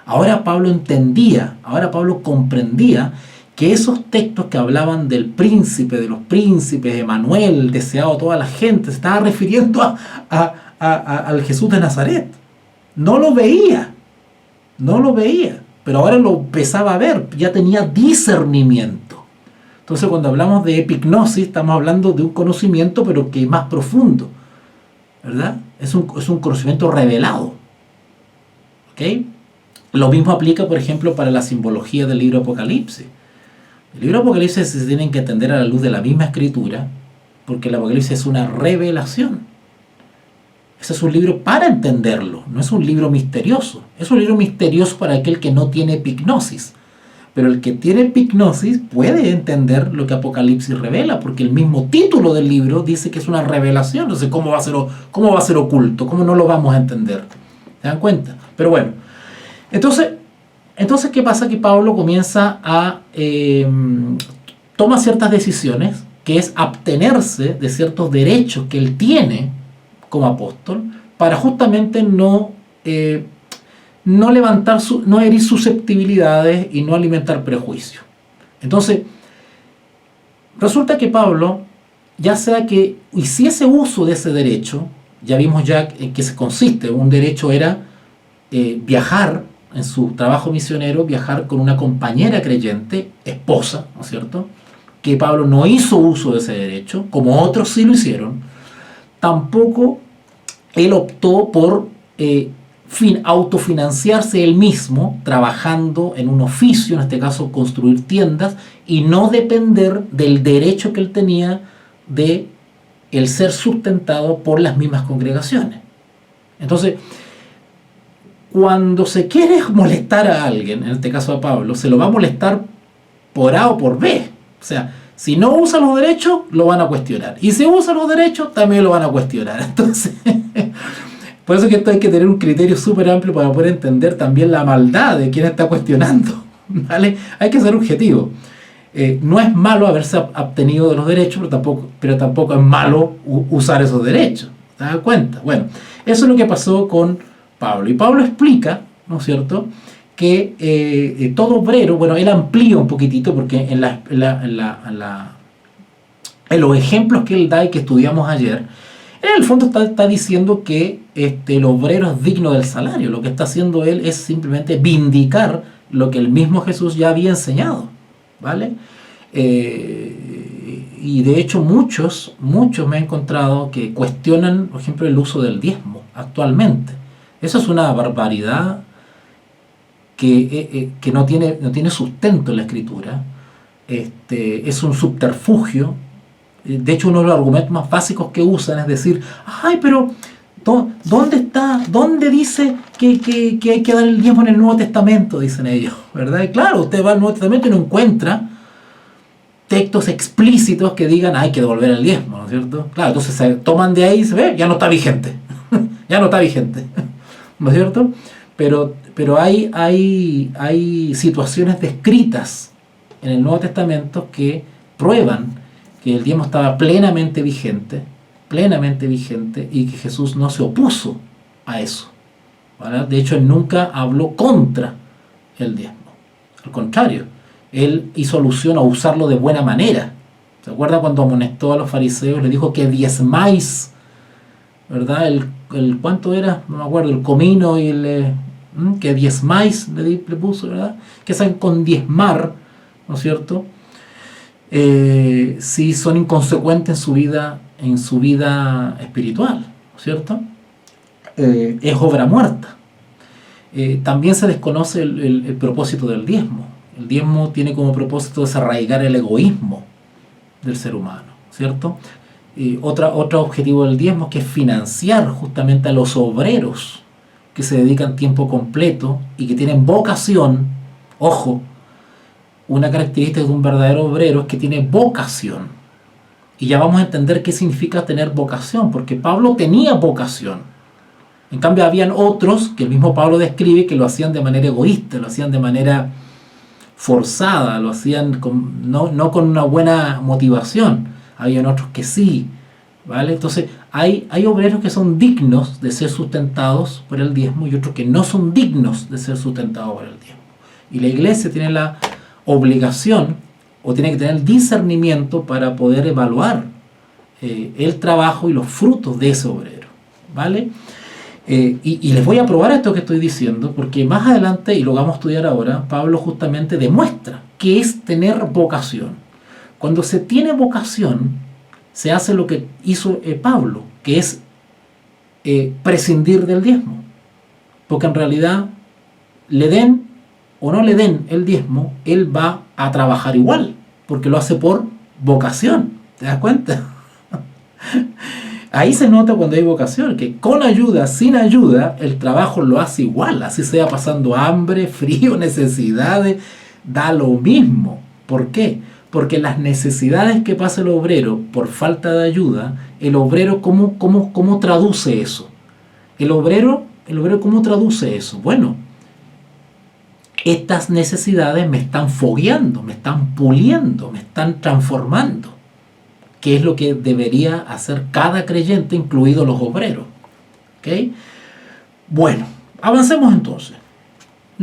Ahora Pablo entendía, ahora Pablo comprendía que esos textos que hablaban del príncipe, de los príncipes, Emanuel, deseado de toda la gente, se estaba refiriendo al Jesús de Nazaret. No lo veía, pero ahora lo empezaba a ver, ya tenía discernimiento. Entonces cuando hablamos de epignosis, estamos hablando de un conocimiento, pero que es más profundo, ¿verdad? Es un conocimiento revelado. ¿Ok? Lo mismo aplica, por ejemplo, para la simbología del libro Apocalipsis. El libro Apocalipsis se tienen que entender a la luz de la misma escritura, porque el Apocalipsis es una revelación. Ese es un libro para entenderlo, no es un libro misterioso. Es un libro misterioso para aquel que no tiene epignosis. Pero el que tiene epignosis puede entender lo que Apocalipsis revela, porque el mismo título del libro dice que es una revelación. Entonces, ¿cómo va a ser oculto? ¿Cómo no lo vamos a entender? ¿Se dan cuenta? Pero bueno, entonces ¿qué pasa? Que Pablo comienza a toma ciertas decisiones, que es abstenerse de ciertos derechos que él tiene como apóstol, para justamente no herir susceptibilidades y no alimentar prejuicios. Entonces, resulta que Pablo, ya sea que hiciese uso de ese derecho, ya vimos ya en qué se consiste. Un derecho era viajar en su trabajo misionero, viajar con una compañera creyente, esposa, ¿no es cierto? Que Pablo no hizo uso de ese derecho, como otros sí lo hicieron. Tampoco él optó por autofinanciarse él mismo, trabajando en un oficio, en este caso construir tiendas, y no depender del derecho que él tenía de el ser sustentado por las mismas congregaciones. Entonces, cuando se quiere molestar a alguien, en este caso a Pablo, se lo va a molestar por A o por B. O sea, si no usa los derechos, lo van a cuestionar. Y si usa los derechos, también lo van a cuestionar. Entonces, por eso es que esto hay que tener un criterio súper amplio para poder entender también la maldad de quien está cuestionando, ¿vale? Hay que ser objetivo. No es malo haberse abstenido de los derechos, pero tampoco es malo usar esos derechos. ¿Te das cuenta? Bueno, eso es lo que pasó con Pablo. Y Pablo explica, ¿no es cierto?, que todo obrero, bueno, él amplía un poquitito, porque en en los ejemplos que él da y que estudiamos ayer, en el fondo está diciendo que el obrero es digno del salario. Lo que está haciendo él es simplemente vindicar lo que el mismo Jesús ya había enseñado, ¿vale? Y de hecho muchos me he encontrado que cuestionan, por ejemplo, el uso del diezmo actualmente. Eso es una barbaridad que no tiene sustento en la Escritura. Es un subterfugio. De hecho, uno de los argumentos más básicos que usan es decir, ay, pero ¿dónde dice que hay que dar el diezmo en el Nuevo Testamento? Dicen ellos, ¿verdad? Y claro, usted va al Nuevo Testamento y no encuentra textos explícitos que digan hay que devolver el diezmo, ¿no es cierto? Claro, entonces se toman de ahí y se ve, ya no está vigente. Ya no está vigente, ¿no es cierto? Pero hay situaciones descritas en el Nuevo Testamento que prueban que el diezmo estaba plenamente vigente y que Jesús no se opuso a eso, ¿vale? De hecho, él nunca habló contra el diezmo. Al contrario, él hizo alusión a usarlo de buena manera. ¿Se acuerdan cuando amonestó a los fariseos? Les dijo que diezmáis, ¿verdad? El ¿cuánto era? No me acuerdo, el comino y que diezmáis le puso, ¿verdad? Que saben con diezmar, ¿no es cierto? Si son inconsecuentes en su vida espiritual, ¿no es cierto? Es obra muerta. También se desconoce el propósito del diezmo. El diezmo tiene como propósito desarraigar el egoísmo del ser humano, ¿cierto? Otro objetivo del diezmo es que es financiar justamente a los obreros que se dedican tiempo completo y que tienen vocación. Ojo, una característica de un verdadero obrero es que tiene vocación. Y ya vamos a entender qué significa tener vocación, porque Pablo tenía vocación. En cambio, habían otros que el mismo Pablo describe que lo hacían de manera egoísta, lo hacían de manera forzada, lo hacían no con una buena motivación. Habían otros que sí, ¿vale? Entonces, hay obreros que son dignos de ser sustentados por el diezmo y otros que no son dignos de ser sustentados por el diezmo. Y la iglesia tiene la obligación o tiene que tener discernimiento para poder evaluar el trabajo y los frutos de ese obrero, ¿vale? Y les voy a probar esto que estoy diciendo, porque más adelante, y lo vamos a estudiar ahora, Pablo justamente demuestra que es tener vocación. Cuando se tiene vocación, se hace lo que hizo Pablo, que es prescindir del diezmo. Porque en realidad, le den o no le den el diezmo, él va a trabajar igual, porque lo hace por vocación. ¿Te das cuenta? Ahí se nota cuando hay vocación, que con ayuda, sin ayuda, el trabajo lo hace igual, así sea pasando hambre, frío, necesidades, da lo mismo. ¿Por qué? Porque las necesidades que pasa el obrero por falta de ayuda, el obrero ¿cómo traduce eso? El obrero ¿cómo traduce eso? Bueno, estas necesidades me están fogueando, me están puliendo, me están transformando. Que es lo que debería hacer cada creyente, incluidos los obreros. ¿Okay? Bueno, avancemos entonces.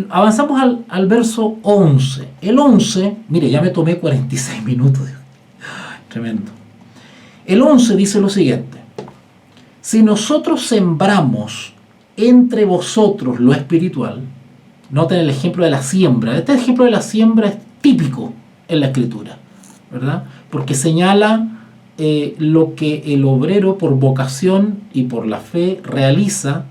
Avanzamos al verso 11. El 11, mire, ya me tomé 46 minutos. Tremendo. El 11 dice lo siguiente. Si nosotros sembramos entre vosotros lo espiritual, noten el ejemplo de la siembra. Este ejemplo de la siembra es típico en la Escritura, ¿verdad? Porque señala lo que el obrero por vocación y por la fe realiza,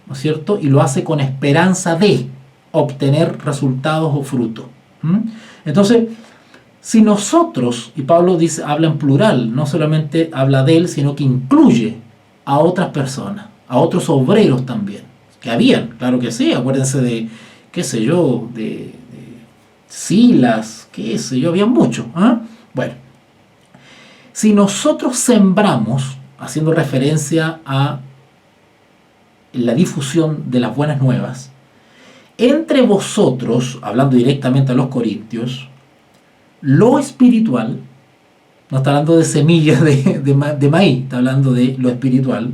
¿no es cierto? Y lo hace con esperanza de obtener resultados o frutos. Entonces, si nosotros, y Pablo habla en plural, no solamente habla de él, sino que incluye a otras personas, a otros obreros también, que habían, claro que sí, acuérdense de, qué sé yo, de Silas, qué sé yo, había muchos. Bueno, si nosotros sembramos, haciendo referencia a la difusión de las buenas nuevas, entre vosotros, hablando directamente a los corintios, lo espiritual, no está hablando de semillas de maíz, está hablando de lo espiritual,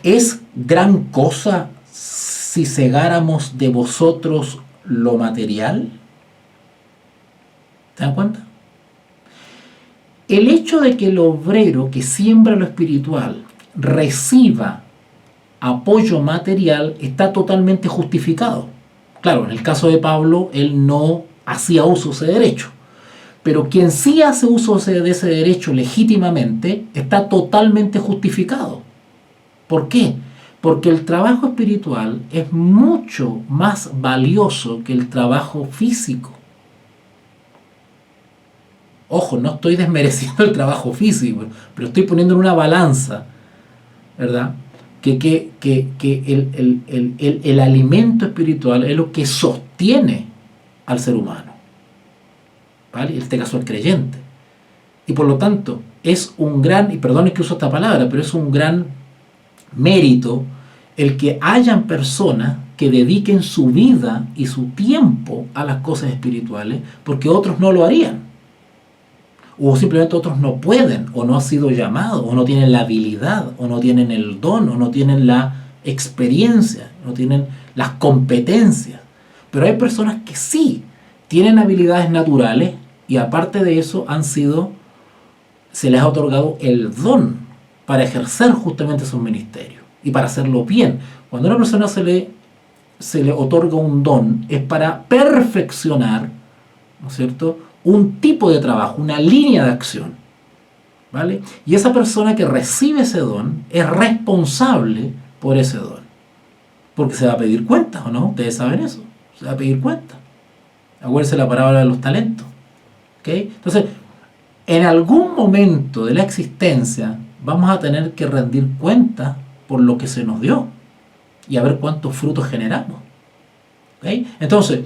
es gran cosa si segáramos de vosotros lo material. ¿Se dan cuenta? El hecho de que el obrero que siembra lo espiritual reciba apoyo material está totalmente justificado. Claro, en el caso de Pablo, él no hacía uso de ese derecho. Pero quien sí hace uso de ese derecho legítimamente está totalmente justificado. ¿Por qué? Porque el trabajo espiritual es mucho más valioso que el trabajo físico. Ojo, no estoy desmereciendo el trabajo físico, pero estoy poniendo en una balanza, ¿verdad? Que el alimento espiritual es lo que sostiene al ser humano, ¿vale? En este caso el creyente. Y por lo tanto, es un gran, y perdone que uso esta palabra, pero es un gran mérito el que hayan personas que dediquen su vida y su tiempo a las cosas espirituales, porque otros no lo harían. O simplemente otros no pueden, o no han sido llamados, o no tienen la habilidad, o no tienen el don, o no tienen la experiencia, no tienen las competencias. Pero hay personas que sí tienen habilidades naturales y aparte de eso se les ha otorgado el don para ejercer justamente sus ministerios y para hacerlo bien. Cuando a una persona se le otorga un don es para perfeccionar, ¿no es cierto?, un tipo de trabajo, una línea de acción, ¿vale? Y esa persona que recibe ese don es responsable por ese don, porque se va a pedir cuentas, ¿o no? Ustedes saben eso, se va a pedir cuentas. Acuérdense la parábola de los talentos, ¿ok? Entonces, en algún momento de la existencia vamos a tener que rendir cuentas por lo que se nos dio y a ver cuántos frutos generamos, ¿ok? Entonces,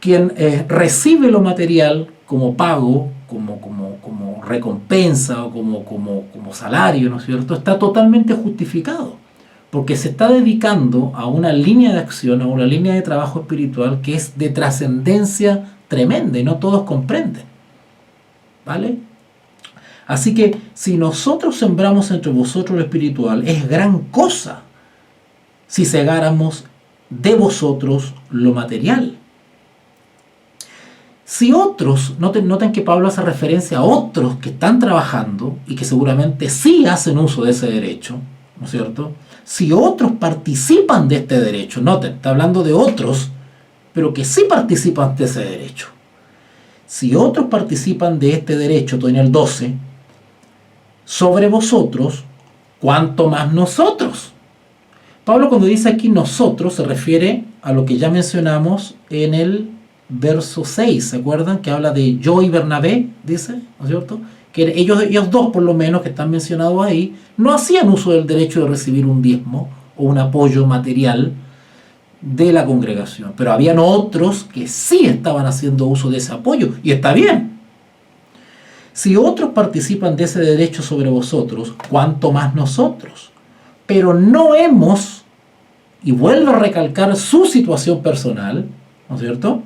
quien recibe lo material como pago, como recompensa o como salario, ¿no es cierto?, está totalmente justificado, porque se está dedicando a una línea de acción, a una línea de trabajo espiritual que es de trascendencia tremenda y no todos comprenden, ¿vale? Así que si nosotros sembramos entre vosotros lo espiritual, es gran cosa si segáramos de vosotros lo material. Si otros, noten que Pablo hace referencia a otros que están trabajando y que seguramente sí hacen uso de ese derecho, ¿no es cierto? Si otros participan de este derecho, noten, está hablando de otros, pero que sí participan de ese derecho. Si otros participan de este derecho, estoy en el 12, sobre vosotros, ¿cuánto más nosotros? Pablo cuando dice aquí nosotros se refiere a lo que ya mencionamos en el verso 6, ¿se acuerdan? Que habla de yo y Bernabé, dice, ¿no es cierto? Que ellos dos, por lo menos, que están mencionados ahí, no hacían uso del derecho de recibir un diezmo o un apoyo material de la congregación. Pero habían otros que sí estaban haciendo uso de ese apoyo, y está bien. Si otros participan de ese derecho sobre vosotros, ¿cuánto más nosotros? Pero no hemos, y vuelvo a recalcar su situación personal, ¿no es cierto?,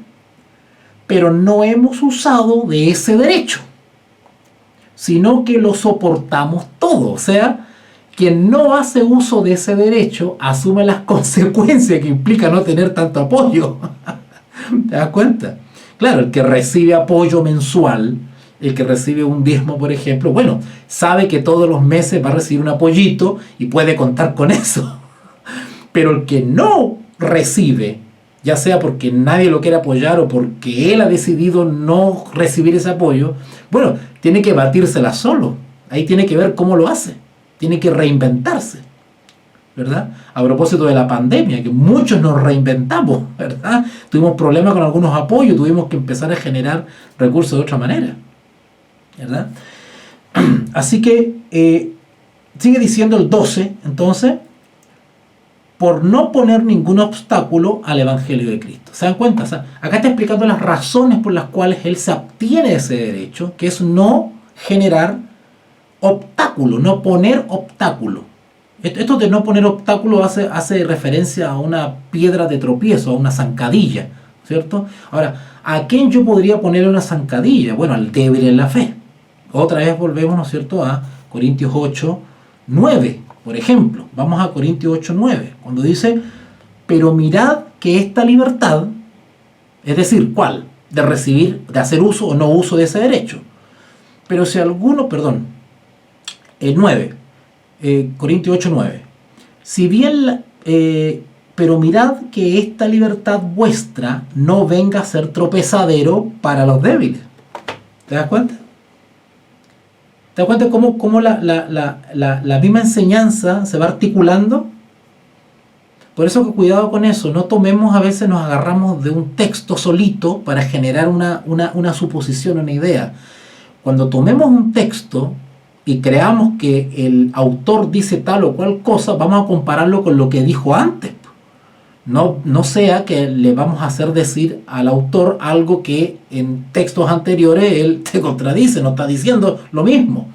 pero no hemos usado de ese derecho, sino que lo soportamos todo. O sea, quien no hace uso de ese derecho asume las consecuencias que implica no tener tanto apoyo. ¿Te das cuenta? Claro, el que recibe apoyo mensual, el que recibe un diezmo, por ejemplo, bueno, sabe que todos los meses va a recibir un apoyito y puede contar con eso. Pero el que no recibe, ya sea porque nadie lo quiere apoyar o porque él ha decidido no recibir ese apoyo, bueno, tiene que batírsela solo. Ahí tiene que ver cómo lo hace. Tiene que reinventarse, ¿verdad? A propósito de la pandemia, que muchos nos reinventamos, ¿verdad? Tuvimos problemas con algunos apoyos, tuvimos que empezar a generar recursos de otra manera, ¿verdad? Así que sigue diciendo el 12, entonces, por no poner ningún obstáculo al Evangelio de Cristo. ¿Se dan cuenta? O sea, acá está explicando las razones por las cuales él se obtiene ese derecho, que es no generar obstáculo, no poner obstáculo. Esto de no poner obstáculo hace referencia a una piedra de tropiezo, a una zancadilla, ¿cierto? Ahora, ¿a quién yo podría ponerle una zancadilla? Bueno, al débil en la fe. Otra vez volvemos, ¿no es cierto?, a Corintios 8, 9. Por ejemplo, vamos a Corintios 8:9, cuando dice, pero mirad que esta libertad, es decir, ¿cuál? De recibir, de hacer uso o no uso de ese derecho. Pero si alguno, perdón, el 9, Corintios 8:9. Si bien, pero mirad que esta libertad vuestra no venga a ser tropezadero para los débiles. ¿Te das cuenta? ¿Te das cuenta cómo la misma enseñanza se va articulando? Por eso que cuidado con eso, no tomemos, a veces nos agarramos de un texto solito para generar una suposición, una idea. Cuando tomemos un texto y creamos que el autor dice tal o cual cosa, vamos a compararlo con lo que dijo antes. No sea que le vamos a hacer decir al autor algo que en textos anteriores él te contradice, no está diciendo lo mismo.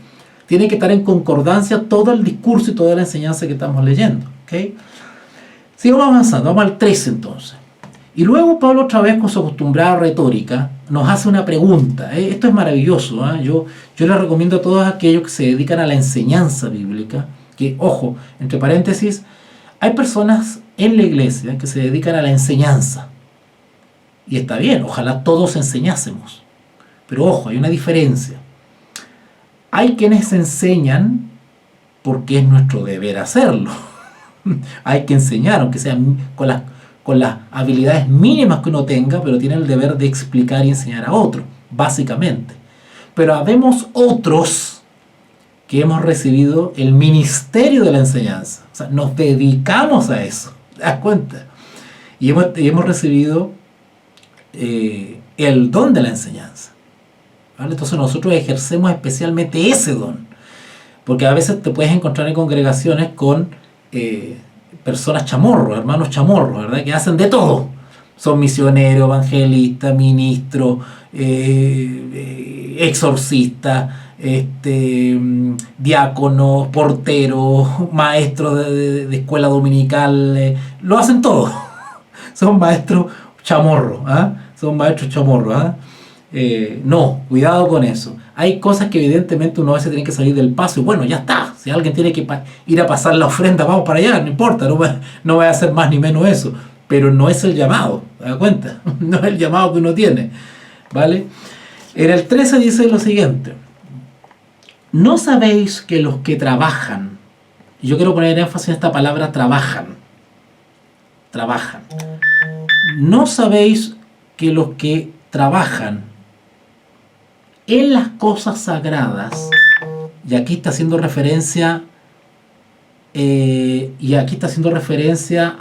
Tiene que estar en concordancia todo el discurso y toda la enseñanza que estamos leyendo. ¿Okay? Sigamos avanzando, vamos al 13 entonces. Y luego Pablo, otra vez con su acostumbrada retórica, nos hace una pregunta. Esto es maravilloso. Yo les recomiendo a todos aquellos que se dedican a la enseñanza bíblica, que, ojo, entre paréntesis, hay personas en la iglesia que se dedican a la enseñanza. Y está bien, ojalá todos enseñásemos. Pero ojo, hay una diferencia. Hay quienes enseñan porque es nuestro deber hacerlo. Hay que enseñar, aunque sea con las habilidades mínimas que uno tenga, pero tiene el deber de explicar y enseñar a otro, básicamente. Pero habemos otros que hemos recibido el ministerio de la enseñanza. O sea, nos dedicamos a eso. ¿Te das cuenta? Y hemos recibido el don de la enseñanza. ¿Vale? Entonces nosotros ejercemos especialmente ese don. Porque a veces te puedes encontrar en congregaciones con personas chamorros, hermanos chamorros, ¿verdad? Que hacen de todo. Son misioneros, evangelistas, ministros, exorcistas, diáconos, porteros, maestros de escuela dominical, lo hacen todo. Son maestros chamorros, ¿ah? Son maestros chamorros, ¿ah? No, cuidado con eso. Hay cosas que evidentemente uno a veces tiene que salir del paso y bueno, ya está. Si alguien tiene que ir a pasar la ofrenda, vamos para allá, no importa, no voy a hacer más ni menos eso. Pero no es el llamado, ¿te das cuenta? No es el llamado que uno tiene, ¿vale? En el 13 dice lo siguiente: ¿no sabéis que los que trabajan, y yo quiero poner énfasis en esta palabra trabajan, ¿no sabéis que los que trabajan en las cosas sagradas, y aquí está haciendo referencia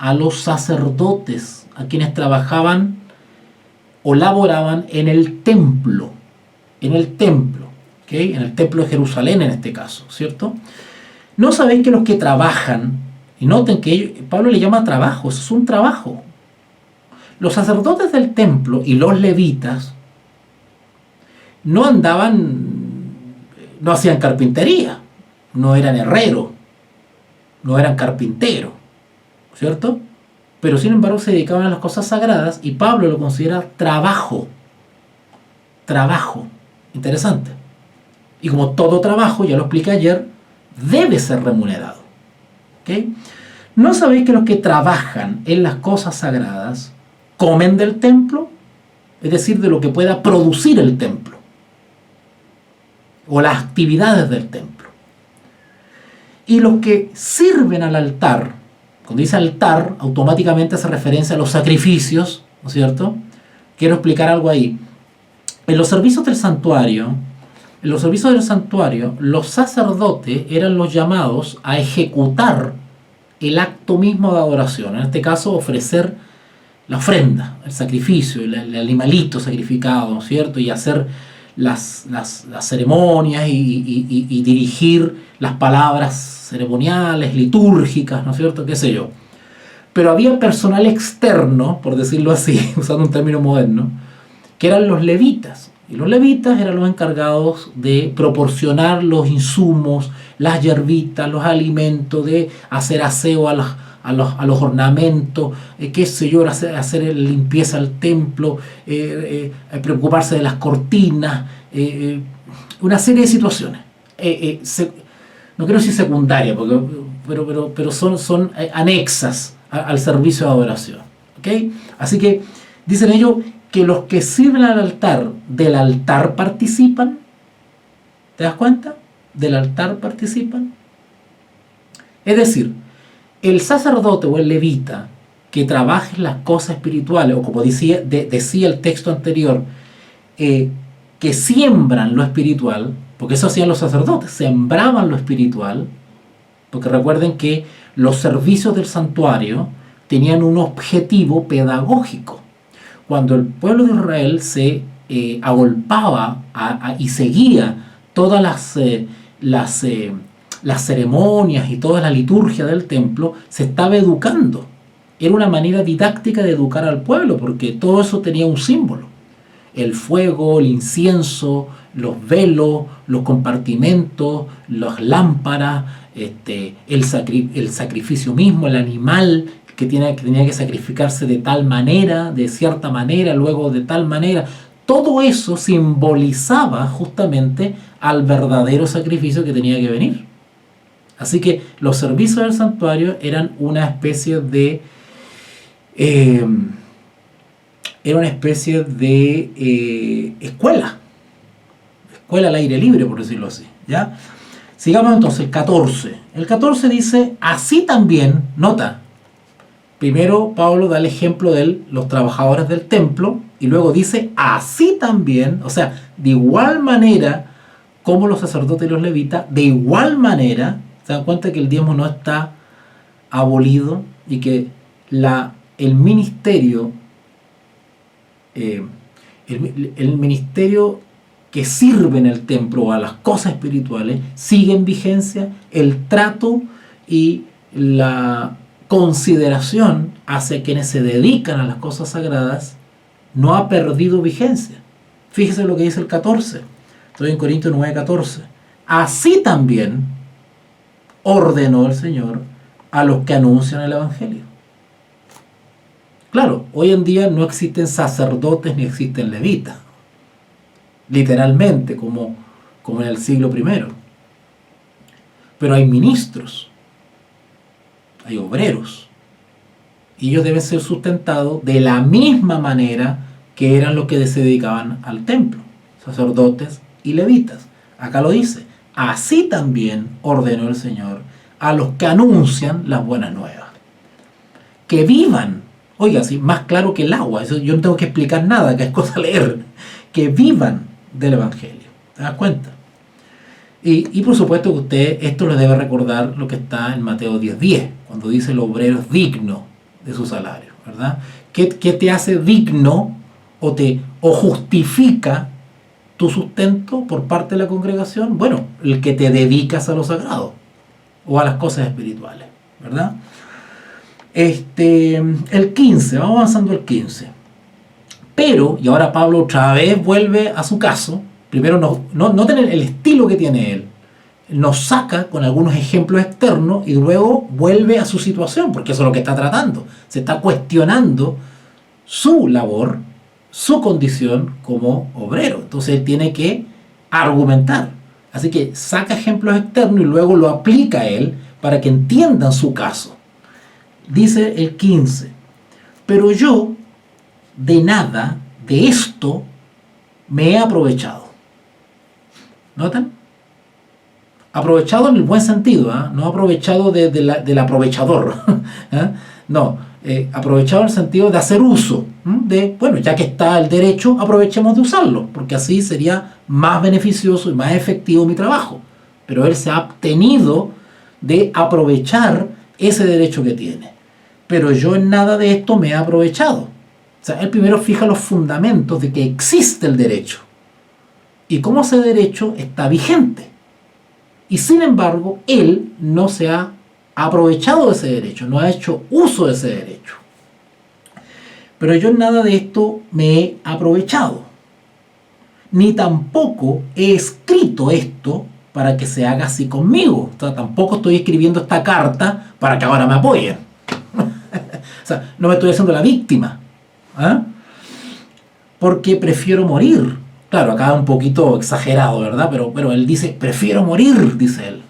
a los sacerdotes, a quienes trabajaban o laboraban en el templo, ¿okay? En el templo de Jerusalén en este caso, ¿cierto? ¿No sabéis que los que trabajan, y noten que Pablo le llama trabajo, eso es un trabajo? Los sacerdotes del templo y los levitas no hacían carpintería, no eran herreros, no eran carpinteros, ¿cierto? Pero sin embargo se dedicaban a las cosas sagradas y Pablo lo considera trabajo. Interesante. Y como todo trabajo, ya lo expliqué ayer, debe ser remunerado. ¿Okay? ¿No sabéis que los que trabajan en las cosas sagradas comen del templo? Es decir, de lo que pueda producir el templo o las actividades del templo. Y los que sirven al altar, cuando dice altar, automáticamente hace referencia a los sacrificios, ¿no es cierto? Quiero explicar algo ahí. En los servicios del santuario, los sacerdotes eran los llamados a ejecutar el acto mismo de adoración. En este caso, ofrecer la ofrenda, el sacrificio, el animalito sacrificado, ¿no es cierto? Y hacer las ceremonias y dirigir las palabras ceremoniales, litúrgicas, ¿no es cierto? Qué sé yo. Pero había personal externo, por decirlo así, usando un término moderno, que eran los levitas. Y los levitas eran los encargados de proporcionar los insumos, las hierbitas, los alimentos, de hacer aseo a los ornamentos, qué sé yo, hacer limpieza al templo, preocuparse de las cortinas, una serie de situaciones. No quiero decir secundaria, pero son anexas al servicio de adoración. ¿Okay? Así que dicen ellos que los que sirven al altar, del altar participan, ¿Te das cuenta? Del altar participan. Es decir, el sacerdote o el levita que trabaje en las cosas espirituales, o como decía el texto anterior, que siembran lo espiritual, porque eso hacían los sacerdotes, sembraban lo espiritual, porque recuerden que los servicios del santuario tenían un objetivo pedagógico. Cuando el pueblo de Israel se agolpaba y seguía todas las ceremonias y toda la liturgia del templo, se estaba educando. Era una manera didáctica de educar al pueblo, porque todo eso tenía un símbolo. El fuego, el incienso, los velos, los compartimentos, las lámparas, el sacrificio mismo, el animal que tenía que sacrificarse de tal manera, de cierta manera, luego de tal manera. Todo eso simbolizaba justamente al verdadero sacrificio que tenía que venir. Así que los servicios del santuario eran una especie de escuela al aire libre, por decirlo así, ¿ya? Sigamos entonces el 14. El 14 dice, así también, nota, primero Pablo da el ejemplo de los trabajadores del templo y luego dice, así también, o sea, de igual manera como los sacerdotes y los levitas, de igual manera, se dan cuenta que el diezmo no está abolido y que el ministerio que sirve en el templo o a las cosas espirituales sigue en vigencia. El trato y la consideración hacia quienes se dedican a las cosas sagradas no ha perdido vigencia. Fíjese lo que dice el 14. Estoy en Corintios 9:14. Así también ordenó el Señor a los que anuncian el Evangelio. Claro, hoy en día no existen sacerdotes ni existen levitas, literalmente, como en el siglo I. Pero hay ministros, hay obreros, y ellos deben ser sustentados de la misma manera que eran los que se dedicaban al templo, sacerdotes y levitas. Acá lo dice, así también ordenó el Señor a los que anuncian las buenas nuevas, que vivan. Oiga, sí, más claro que el agua, eso yo no tengo que explicar nada, que es cosa leer, que vivan del Evangelio. ¿Te das cuenta? Y por supuesto que usted esto le debe recordar lo que está en Mateo 10:10, cuando dice el obrero es digno de su salario, ¿verdad? ¿Qué te hace digno o justifica tu sustento por parte de la congregación? Bueno, el que te dedicas a lo sagrado o a las cosas espirituales, ¿verdad? El 15, vamos avanzando al 15. Pero, y ahora Pablo otra vez vuelve a su caso, primero no tener el estilo que tiene él, nos saca con algunos ejemplos externos y luego vuelve a su situación, porque eso es lo que está tratando. Se está cuestionando su labor, su condición como obrero. Entonces él tiene que argumentar. Así que saca ejemplos externos y luego lo aplica a él para que entiendan su caso. Dice el 15, pero yo de nada de esto me he aprovechado. ¿Notan? Aprovechado en el buen sentido, ¿eh? No aprovechado del aprovechador. ¿Eh? No, aprovechado en el sentido de hacer uso. Bueno, ya que está el derecho, aprovechemos de usarlo, porque así sería más beneficioso y más efectivo mi trabajo. Pero él se ha abstenido de aprovechar ese derecho que tiene. Pero yo en nada de esto me he aprovechado. O sea, él primero fija los fundamentos de que existe el derecho y cómo ese derecho está vigente. Y sin embargo, él no se ha aprovechado de ese derecho, no ha hecho uso de ese derecho. Pero yo en nada de esto me he aprovechado, ni tampoco he escrito esto para que se haga así conmigo. O sea, tampoco estoy escribiendo esta carta para que ahora me apoyen. O sea, no me estoy haciendo la víctima, ¿eh? Porque prefiero morir. Claro, acá un poquito exagerado, ¿verdad? Pero él dice, prefiero morir, dice él,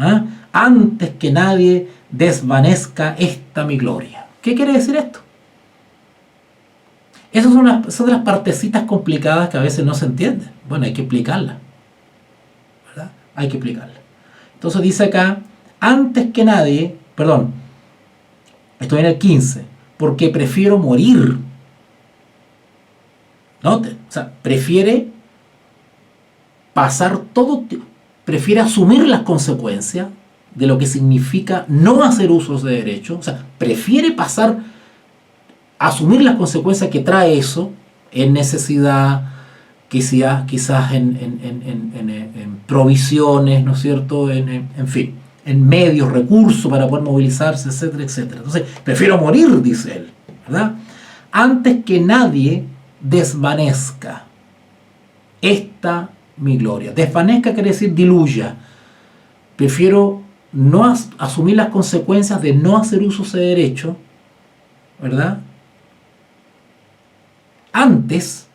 ¿eh? Antes que nadie desvanezca esta mi gloria. ¿Qué quiere decir esto? Esas son de las partecitas complicadas que a veces no se entienden. Bueno, hay que explicarlas, ¿verdad? Hay que explicarla. Entonces dice acá, antes que nadie, perdón, estoy en el 15, porque prefiero morir. Noten, o sea, prefiere pasar todo, prefiere asumir las consecuencias de lo que significa no hacer usos de derecho, o sea, prefiere asumir las consecuencias que trae eso en necesidad, quizás en provisiones, ¿no es cierto? En fin, en medios, recursos para poder movilizarse, etcétera, etcétera. Entonces, prefiero morir, dice él, ¿verdad? Antes que nadie desvanezca esta mi gloria. Desvanezca quiere decir diluya. Prefiero no asumir las consecuencias de no hacer uso de derecho, ¿verdad? Antes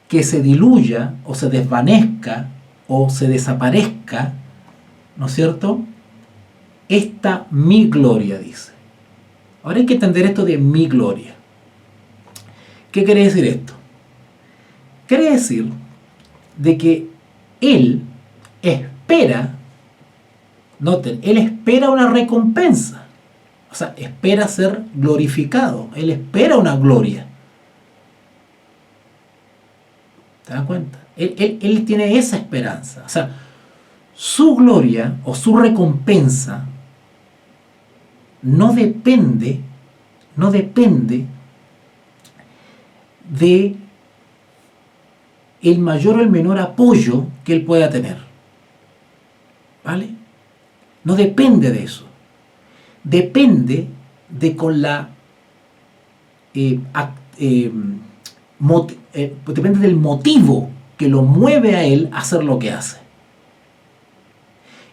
que se diluya o se desvanezca o se desaparezca, ¿no es cierto? Esta mi gloria, dice. Ahora hay que entender esto de mi gloria. ¿Qué quiere decir esto? Quiere decir de que Él espera, noten, Él espera una recompensa. O sea, espera ser glorificado. Él espera una gloria. ¿Te das cuenta? Él tiene esa esperanza. O sea, su gloria o su recompensa no depende de el mayor o el menor apoyo que él pueda tener. ¿Vale? No depende de eso. Depende de con la depende del motivo que lo mueve a él a hacer lo que hace.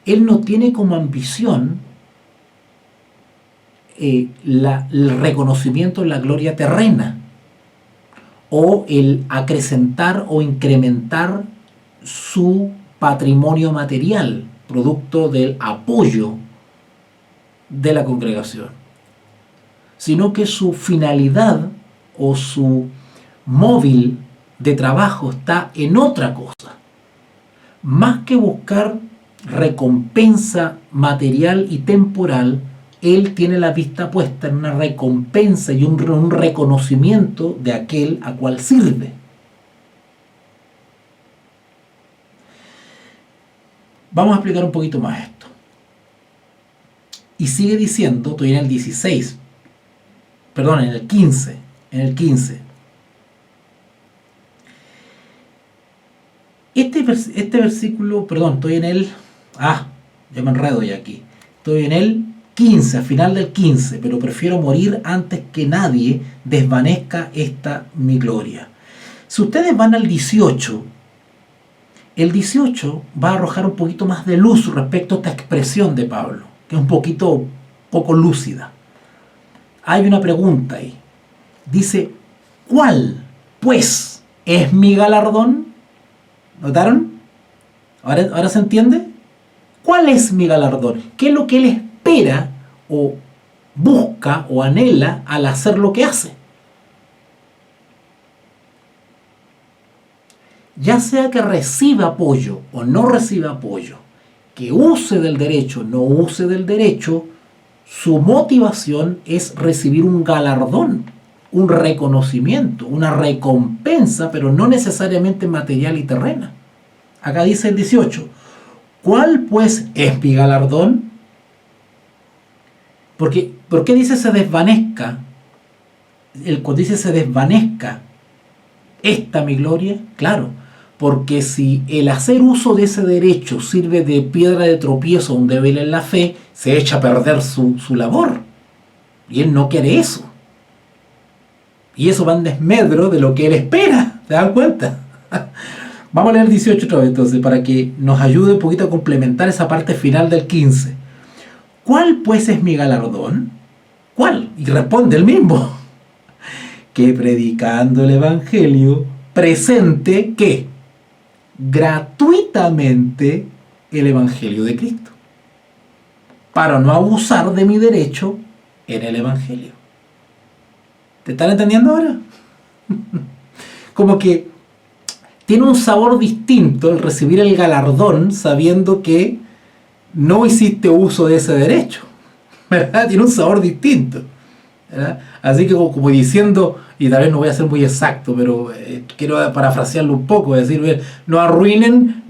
Él no tiene como ambición el reconocimiento de la gloria terrena o el acrecentar o incrementar su patrimonio material, producto del apoyo de la congregación, sino que su finalidad o su móvil de trabajo está en otra cosa. Más que buscar recompensa material y temporal, él tiene la vista puesta en una recompensa y un reconocimiento de aquel a cual sirve. Vamos a explicar un poquito más esto. Y sigue diciendo, estoy en el 16, perdón, en el 15, Este versículo, perdón, estoy en el... ya me enredo ya aquí. Estoy en el 15, al final del 15, pero prefiero morir antes que nadie desvanezca esta mi gloria. Si ustedes van al 18, el 18 va a arrojar un poquito más de luz respecto a esta expresión de Pablo, que es un poco lúcida. Hay una pregunta ahí. Dice, ¿cuál, pues, es mi galardón? ¿Notaron? ¿Ahora se entiende? ¿Cuál es mi galardón? ¿Qué es lo que él espera o busca o anhela al hacer lo que hace? Ya sea que reciba apoyo o no reciba apoyo, que use del derecho o no use del derecho, su motivación es recibir un galardón, un reconocimiento, una recompensa, pero no necesariamente material y terrena. Acá dice el 18, ¿cuál pues es mi galardón? Porque, ¿por qué dice se desvanezca? Cuando dice se desvanezca esta mi gloria, claro, porque si el hacer uso de ese derecho sirve de piedra de tropiezo a un débil en la fe, se echa a perder su labor. Y él no quiere eso. Y eso va en desmedro de lo que él espera. ¿Se dan cuenta? Vamos a leer 18 otra vez entonces, para que nos ayude un poquito a complementar esa parte final del 15. ¿Cuál pues es mi galardón? ¿Cuál? Y responde el mismo. Que predicando el Evangelio presente, ¿qué? Gratuitamente el Evangelio de Cristo. Para no abusar de mi derecho en el Evangelio. ¿Te están entendiendo ahora? Como que tiene un sabor distinto el recibir el galardón sabiendo que no hiciste uso de ese derecho, ¿verdad? Tiene un sabor distinto, ¿verdad? Así que como diciendo, y tal vez no voy a ser muy exacto, pero quiero parafrasearlo un poco, es decir, no arruinen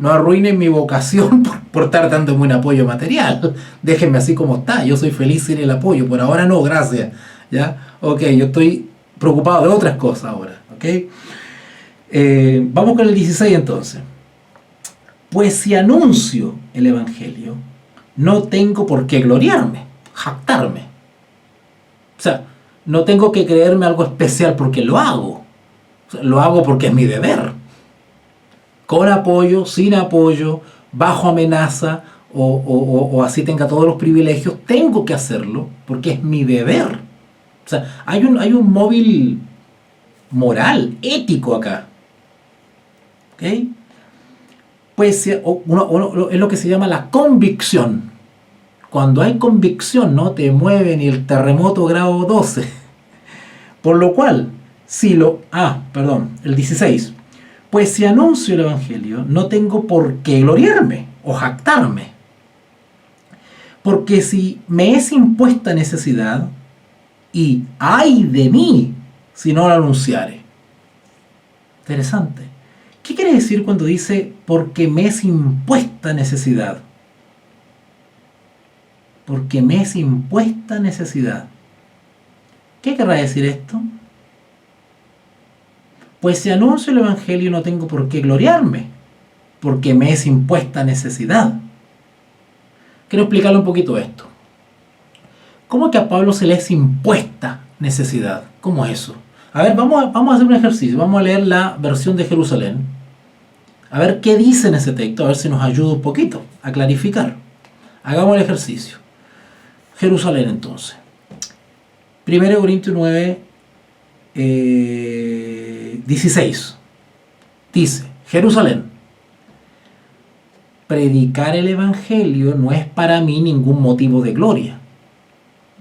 mi vocación por estar dándome un apoyo material. Déjenme así como está, yo soy feliz sin el apoyo, por ahora no, gracias. ¿Ya? Ok, yo estoy preocupado de otras cosas ahora. ¿Ok? Vamos con el 16 entonces. Pues si anuncio el Evangelio, no tengo por qué gloriarme, jactarme. O sea, no tengo que creerme algo especial porque lo hago. O sea, lo hago porque es mi deber. Con apoyo, sin apoyo, bajo amenaza o así tenga todos los privilegios, tengo que hacerlo porque es mi deber. O sea, hay un móvil moral, ético acá. ¿Ok? Pues es lo que se llama la convicción. Cuando hay convicción, no te mueve ni el terremoto grado 12. Por lo cual, el 16. Pues si anuncio el Evangelio, no tengo por qué gloriarme o jactarme. Porque si me es impuesta necesidad, y ay de mí si no lo anunciare. Interesante. ¿Qué quiere decir cuando dice porque me es impuesta necesidad? Porque me es impuesta necesidad. ¿Qué querrá decir esto? Pues si anuncio el Evangelio no tengo por qué gloriarme, porque me es impuesta necesidad. Quiero explicarle un poquito esto. ¿Cómo que a Pablo se le es impuesta necesidad? ¿Cómo es eso? A ver, vamos a hacer un ejercicio. Vamos a leer la versión de Jerusalén. A ver qué dice en ese texto, a ver si nos ayuda un poquito a clarificar. Hagamos el ejercicio. Jerusalén entonces. 1 Corintios 9, 16. Dice, Jerusalén, predicar el Evangelio no es para mí ningún motivo de gloria.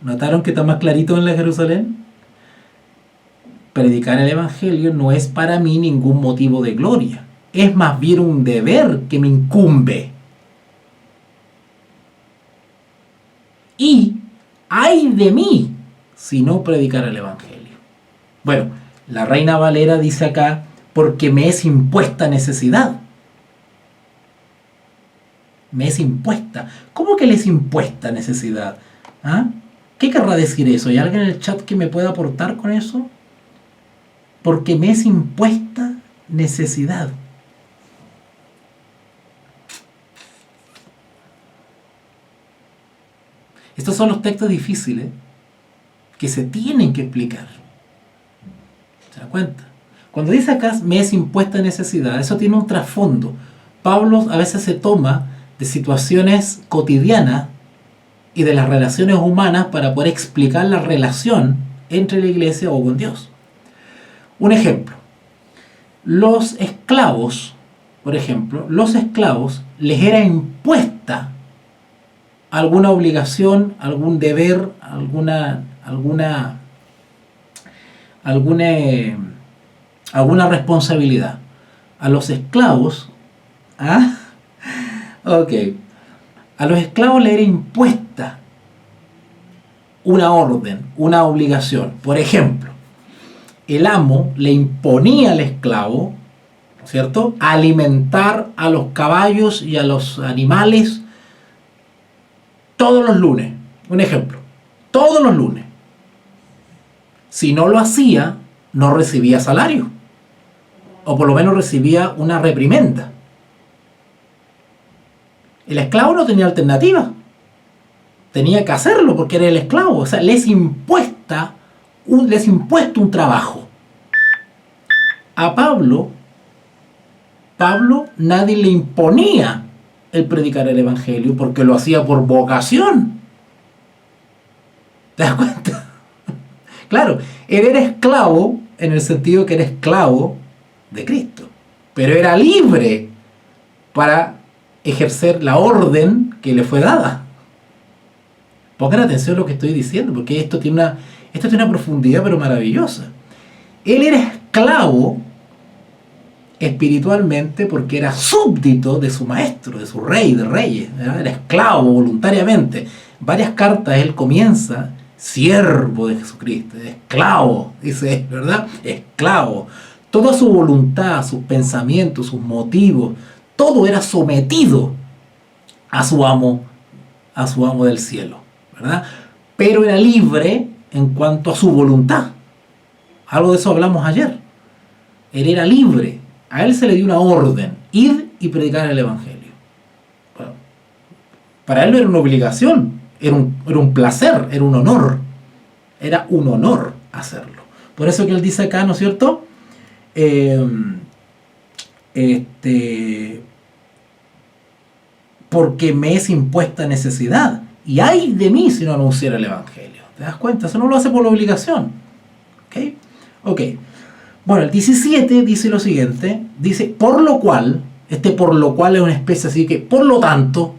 ¿Notaron que está más clarito en la Jerusalén? Predicar el Evangelio no es para mí ningún motivo de gloria. Es más bien un deber que me incumbe. Y ay de mí si no predicar el Evangelio. Bueno, la Reina Valera dice acá, porque me es impuesta necesidad. Me es impuesta. ¿Cómo que les impuesta necesidad? ¿Ah? ¿Qué querrá decir eso? ¿Hay alguien en el chat que me pueda aportar con eso? Porque me es impuesta necesidad. Estos son los textos difíciles que se tienen que explicar. ¿Se da cuenta? Cuando dice acá me es impuesta necesidad, eso tiene un trasfondo. Pablo a veces se toma de situaciones cotidianas y de las relaciones humanas para poder explicar la relación entre la iglesia o con Dios. Un ejemplo. Los esclavos, por ejemplo, les era impuesta alguna obligación, algún deber, alguna responsabilidad. A los esclavos, a los esclavos les era impuesta una orden, una obligación. Por ejemplo, el amo le imponía al esclavo, ¿cierto?, alimentar a los caballos y a los animales todos los lunes. Un ejemplo, todos los lunes. Si no lo hacía, no recibía salario. O por lo menos recibía una reprimenda. El esclavo no tenía alternativa. Tenía que hacerlo porque era el esclavo. O sea, les impuesto un trabajo. A Pablo nadie le imponía el predicar el Evangelio porque lo hacía por vocación. ¿Te das cuenta? Claro, él era esclavo en el sentido que era esclavo de Cristo, pero era libre para ejercer la orden que le fue dada. Pongan atención a lo que estoy diciendo, porque esto tiene una profundidad pero maravillosa. Él era esclavo espiritualmente porque era súbdito de su maestro, de su rey, de reyes, ¿verdad? Era esclavo voluntariamente. Varias cartas él comienza, siervo de Jesucristo, esclavo, dice él, ¿verdad? Esclavo. Toda su voluntad, sus pensamientos, sus motivos, todo era sometido a su amo del cielo, ¿verdad? Pero era libre en cuanto a su voluntad. Algo de eso hablamos ayer. Él era libre. A él se le dio una orden: id y predicar el evangelio. Bueno, para él no era una obligación, era un placer, era un honor. Era un honor hacerlo. Por eso que él dice acá, ¿no es cierto? Porque me es impuesta necesidad, y ay de mí si no anunciara el evangelio. ¿Te das cuenta? Eso no lo hace por la obligación. ¿Ok? Bueno, el 17 dice lo siguiente, dice, por lo cual, por lo cual es una especie así que, por lo tanto,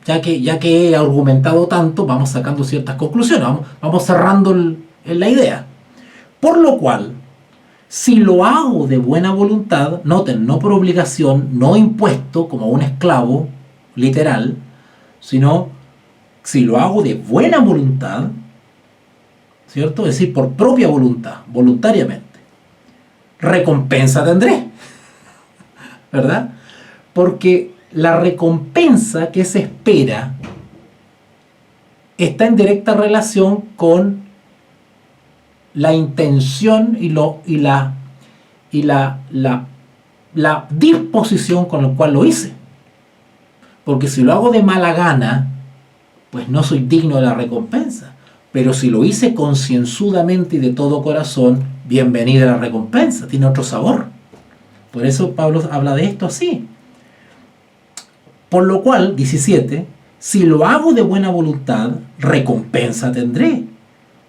ya que he argumentado tanto, vamos sacando ciertas conclusiones, vamos cerrando la idea. Por lo cual, si lo hago de buena voluntad, noten, no por obligación, no impuesto como un esclavo, literal, sino si lo hago de buena voluntad, ¿cierto? Es decir, por propia voluntad, voluntariamente, recompensa tendré, ¿verdad? Porque la recompensa que se espera está en directa relación con la intención y la disposición con la cual lo hice. Porque si lo hago de mala gana, pues no soy digno de la recompensa. Pero si lo hice concienzudamente y de todo corazón, bienvenida la recompensa, tiene otro sabor. Por eso Pablo habla de esto así. Por lo cual, 17, si lo hago de buena voluntad, recompensa tendré.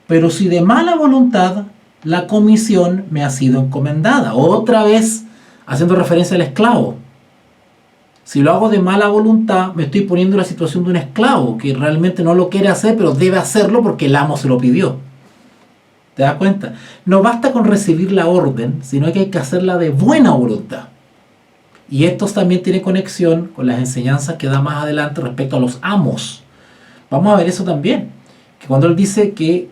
Pero si de mala voluntad, la comisión me ha sido encomendada. Otra vez, haciendo referencia al esclavo. Si lo hago de mala voluntad, me estoy poniendo en la situación de un esclavo que realmente no lo quiere hacer, pero debe hacerlo porque el amo se lo pidió. ¿Te das cuenta? No basta con recibir la orden, sino que hay que hacerla de buena voluntad. Y esto también tiene conexión con las enseñanzas que da más adelante respecto a los amos. Vamos a ver eso también. Que cuando él dice que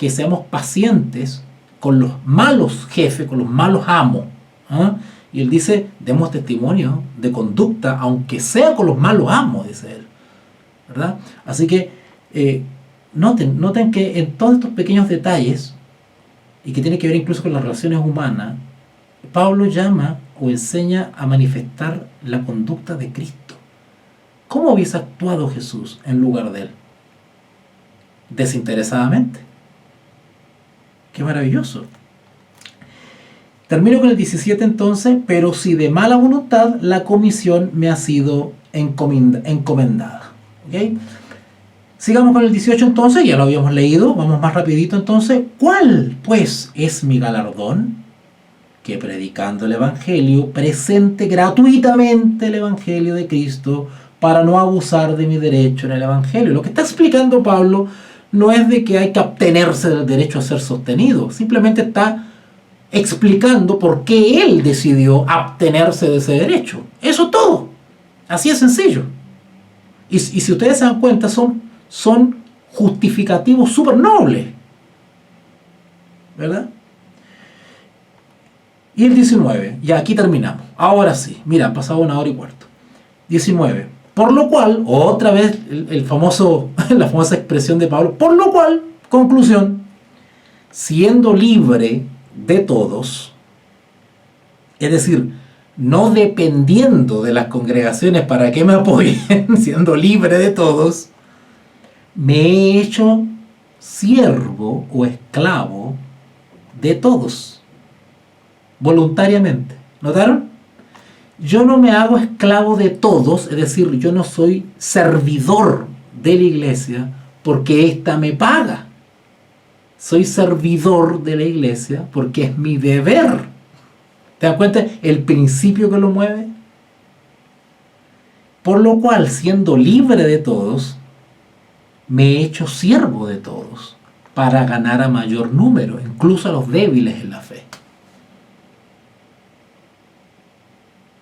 seamos pacientes con los malos jefes, con los malos amos, ¿eh? Y él dice, demos testimonio de conducta, aunque sea con los malos amos, dice él, ¿verdad? Así que noten que en todos estos pequeños detalles, y que tiene que ver incluso con las relaciones humanas, Pablo llama o enseña a manifestar la conducta de Cristo. ¿Cómo hubiese actuado Jesús en lugar de él? Desinteresadamente. ¡Qué maravilloso! Termino con el 17 entonces, pero si de mala voluntad la comisión me ha sido encomendada. ¿Okay? Sigamos con el 18 entonces, ya lo habíamos leído, vamos más rapidito entonces. ¿Cuál pues es mi galardón? Que predicando el Evangelio, presente gratuitamente el Evangelio de Cristo para no abusar de mi derecho en el Evangelio. Lo que está explicando Pablo no es de que hay que abstenerse del derecho a ser sostenido, simplemente está explicando por qué él decidió abstenerse de ese derecho. Eso es todo. Así es sencillo. Y si ustedes se dan cuenta, son justificativos súper nobles, ¿verdad? Y el 19, ya aquí terminamos. Ahora sí, mira, han pasado 1 hora y cuarto. 19. Por lo cual, otra vez la famosa expresión de Pablo, por lo cual, conclusión, siendo libre de todos, es decir, no dependiendo de las congregaciones para que me apoyen, siendo libre de todos, me he hecho siervo o esclavo de todos, voluntariamente. ¿Notaron? Yo no me hago esclavo de todos, es decir, yo no soy servidor de la iglesia porque ésta me paga. Soy servidor de la iglesia porque es mi deber. ¿Te das cuenta el principio que lo mueve? Por lo cual, siendo libre de todos, me he hecho siervo de todos para ganar a mayor número, incluso a los débiles en la fe.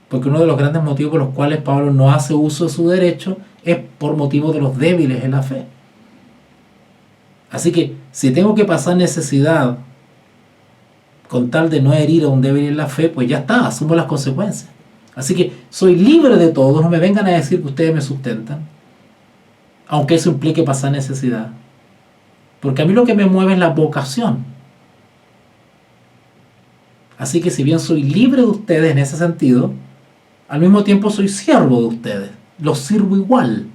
Porque uno de los grandes motivos por los cuales Pablo no hace uso de su derecho es por motivo de los débiles en la fe. Así que si tengo que pasar necesidad con tal de no herir a un débil en la fe, pues ya está, asumo las consecuencias. Así que soy libre de todo, no me vengan a decir que ustedes me sustentan, aunque eso implique pasar necesidad. Porque a mí lo que me mueve es la vocación. Así que si bien soy libre de ustedes en ese sentido, al mismo tiempo soy siervo de ustedes. Los sirvo igual,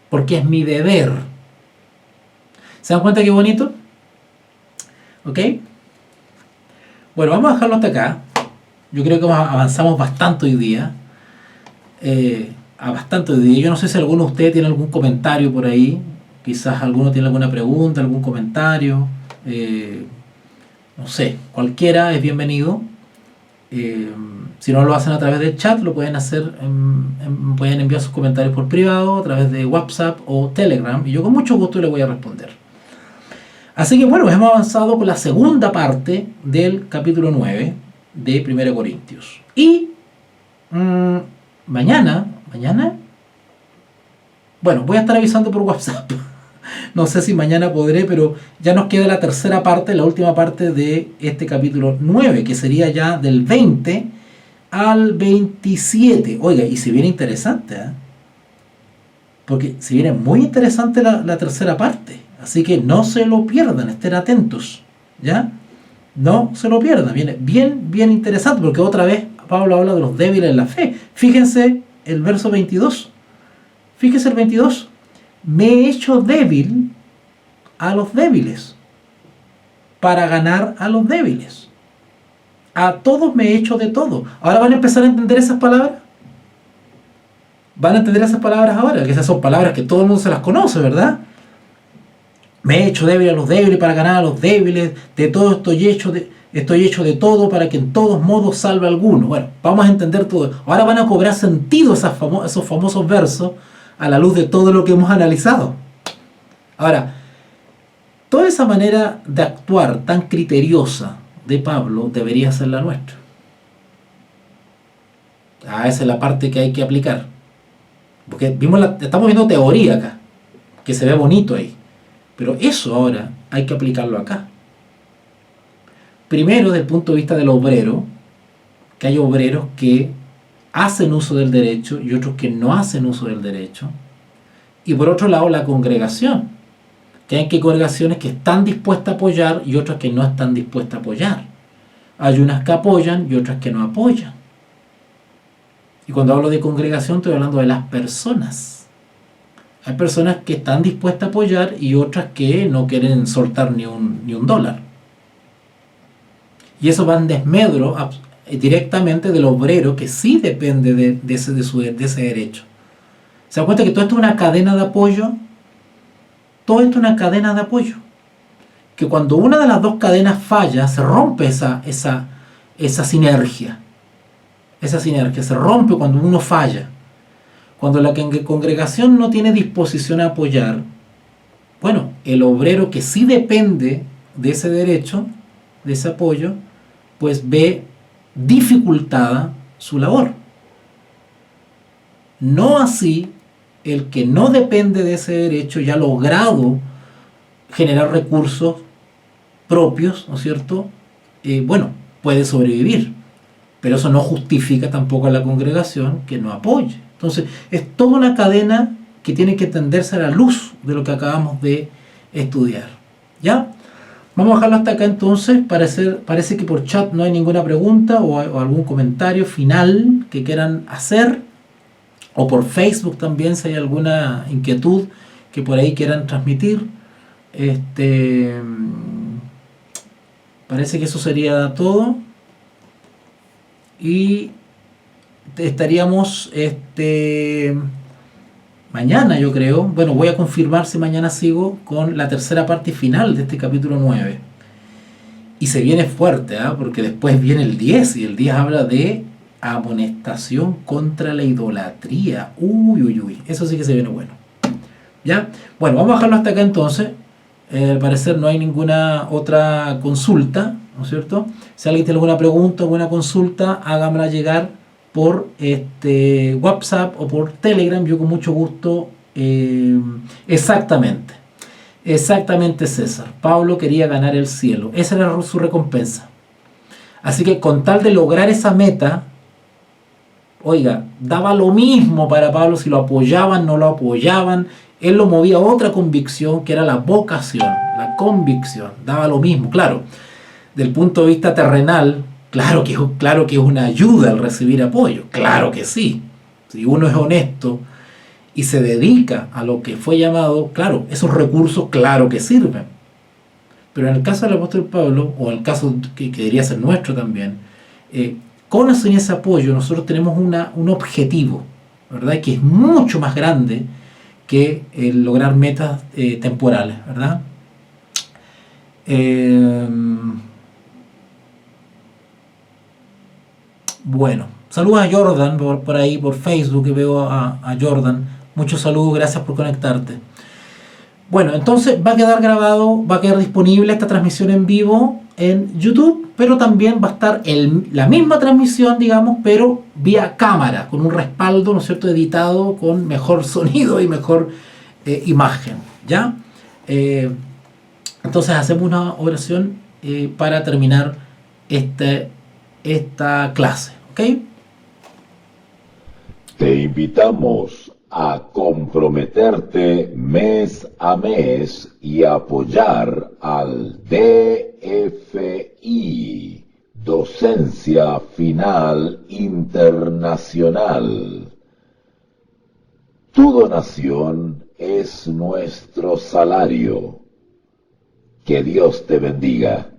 porque es mi deber. ¿Se dan cuenta qué bonito? ¿Ok? Bueno, vamos a dejarlo hasta acá. Yo creo que avanzamos bastante hoy día. Yo no sé si alguno de ustedes tiene algún comentario por ahí. Quizás alguno tiene alguna pregunta, algún comentario. No sé, cualquiera es bienvenido. Si no lo hacen a través del chat, lo pueden hacer, pueden enviar sus comentarios por privado, a través de WhatsApp o Telegram, y yo con mucho gusto les voy a responder. Así que bueno, hemos avanzado con la segunda parte del capítulo 9 de 1 Corintios. Y mañana, bueno, voy a estar avisando por WhatsApp. No sé si mañana podré, pero ya nos queda la tercera parte, la última parte de este capítulo 9, que sería ya del 20 al 27. Oiga, y se viene interesante, ¿eh? Porque se viene muy interesante la tercera parte. Así que no se lo pierdan, estén atentos, ¿ya? No se lo pierdan, viene bien interesante, porque otra vez Pablo habla de los débiles en la fe. Fíjense el verso 22. Fíjense el 22. Me he hecho débil a los débiles, para ganar a los débiles. A todos me he hecho de todo. Ahora van a empezar a entender esas palabras. Van a entender esas palabras ahora, que esas son palabras que todo el mundo se las conoce, ¿verdad? Me he hecho débil a los débiles para ganar a los débiles. De todo estoy hecho de todo para que en todos modos salve a alguno. Bueno, vamos a entender todo. Ahora van a cobrar sentido esos famosos versos a la luz de todo lo que hemos analizado. Ahora, toda esa manera de actuar tan criteriosa de Pablo debería ser la nuestra. Esa es la parte que hay que aplicar. Porque estamos viendo teoría acá, que se ve bonito ahí. Pero eso ahora hay que aplicarlo acá. Primero, desde el punto de vista del obrero, que hay obreros que hacen uso del derecho y otros que no hacen uso del derecho. Y por otro lado, la congregación, que hay congregaciones que están dispuestas a apoyar y otras que no están dispuestas a apoyar. Hay unas que apoyan y otras que no apoyan. Y cuando hablo de congregación estoy hablando de las personas. Hay personas que están dispuestas a apoyar y otras que no quieren soltar ni un dólar. Y eso va en desmedro directamente del obrero que sí depende de ese derecho. ¿Se dan cuenta que todo esto es una cadena de apoyo? Todo esto es una cadena de apoyo. Que cuando una de las dos cadenas falla, se rompe esa sinergia. Esa sinergia se rompe cuando uno falla. Cuando la congregación no tiene disposición a apoyar, bueno, el obrero que sí depende de ese derecho, de ese apoyo, pues ve dificultada su labor. No así el que no depende de ese derecho y ha logrado generar recursos propios, ¿no es cierto? Bueno, puede sobrevivir, pero eso no justifica tampoco a la congregación que no apoye. Entonces, es toda una cadena que tiene que tenderse a la luz de lo que acabamos de estudiar. ¿Ya? Vamos a dejarlo hasta acá entonces. Parece que por chat no hay ninguna pregunta o algún comentario final que quieran hacer. O por Facebook también, si hay alguna inquietud que por ahí quieran transmitir. Parece que eso sería todo. Y estaríamos mañana, yo creo. Bueno, voy a confirmar si mañana sigo con la tercera parte final de este capítulo 9. Y se viene fuerte, porque después viene el 10 y el 10 habla de amonestación contra la idolatría. Uy, eso sí que se viene bueno. ¿Ya? Bueno, vamos a dejarlo hasta acá entonces. Al parecer no hay ninguna otra consulta, ¿no es cierto? Si alguien tiene alguna pregunta, alguna consulta, hágamela llegar por WhatsApp o por Telegram, yo con mucho gusto. Exactamente, César. Pablo quería ganar el cielo. Esa era su recompensa. Así que con tal de lograr esa meta, oiga, daba lo mismo para Pablo si lo apoyaban, no lo apoyaban. Él lo movía a otra convicción, que era la vocación, la convicción. Daba lo mismo, claro. Del punto de vista terrenal, claro que es una ayuda el recibir apoyo. Claro que sí. Si uno es honesto y se dedica a lo que fue llamado, claro, esos recursos claro que sirven. Pero en el caso del apóstol Pablo, o en el caso que debería ser nuestro también, con o sin ese apoyo nosotros tenemos un objetivo, ¿verdad? Que es mucho más grande que el lograr metas temporales, ¿verdad? Bueno, saludos a Jordan por ahí, por Facebook, que veo a Jordan. Muchos saludos, gracias por conectarte. Bueno, entonces va a quedar grabado, va a quedar disponible esta transmisión en vivo en YouTube, pero también va a estar la misma transmisión, digamos, pero vía cámara, con un respaldo, ¿no es cierto?, editado con mejor sonido y mejor imagen, ¿ya? Entonces hacemos una oración para terminar esta clase, ¿ok? Te invitamos a comprometerte mes a mes y apoyar al DFI, Docencia Final Internacional. Tu donación es nuestro salario. Que Dios te bendiga.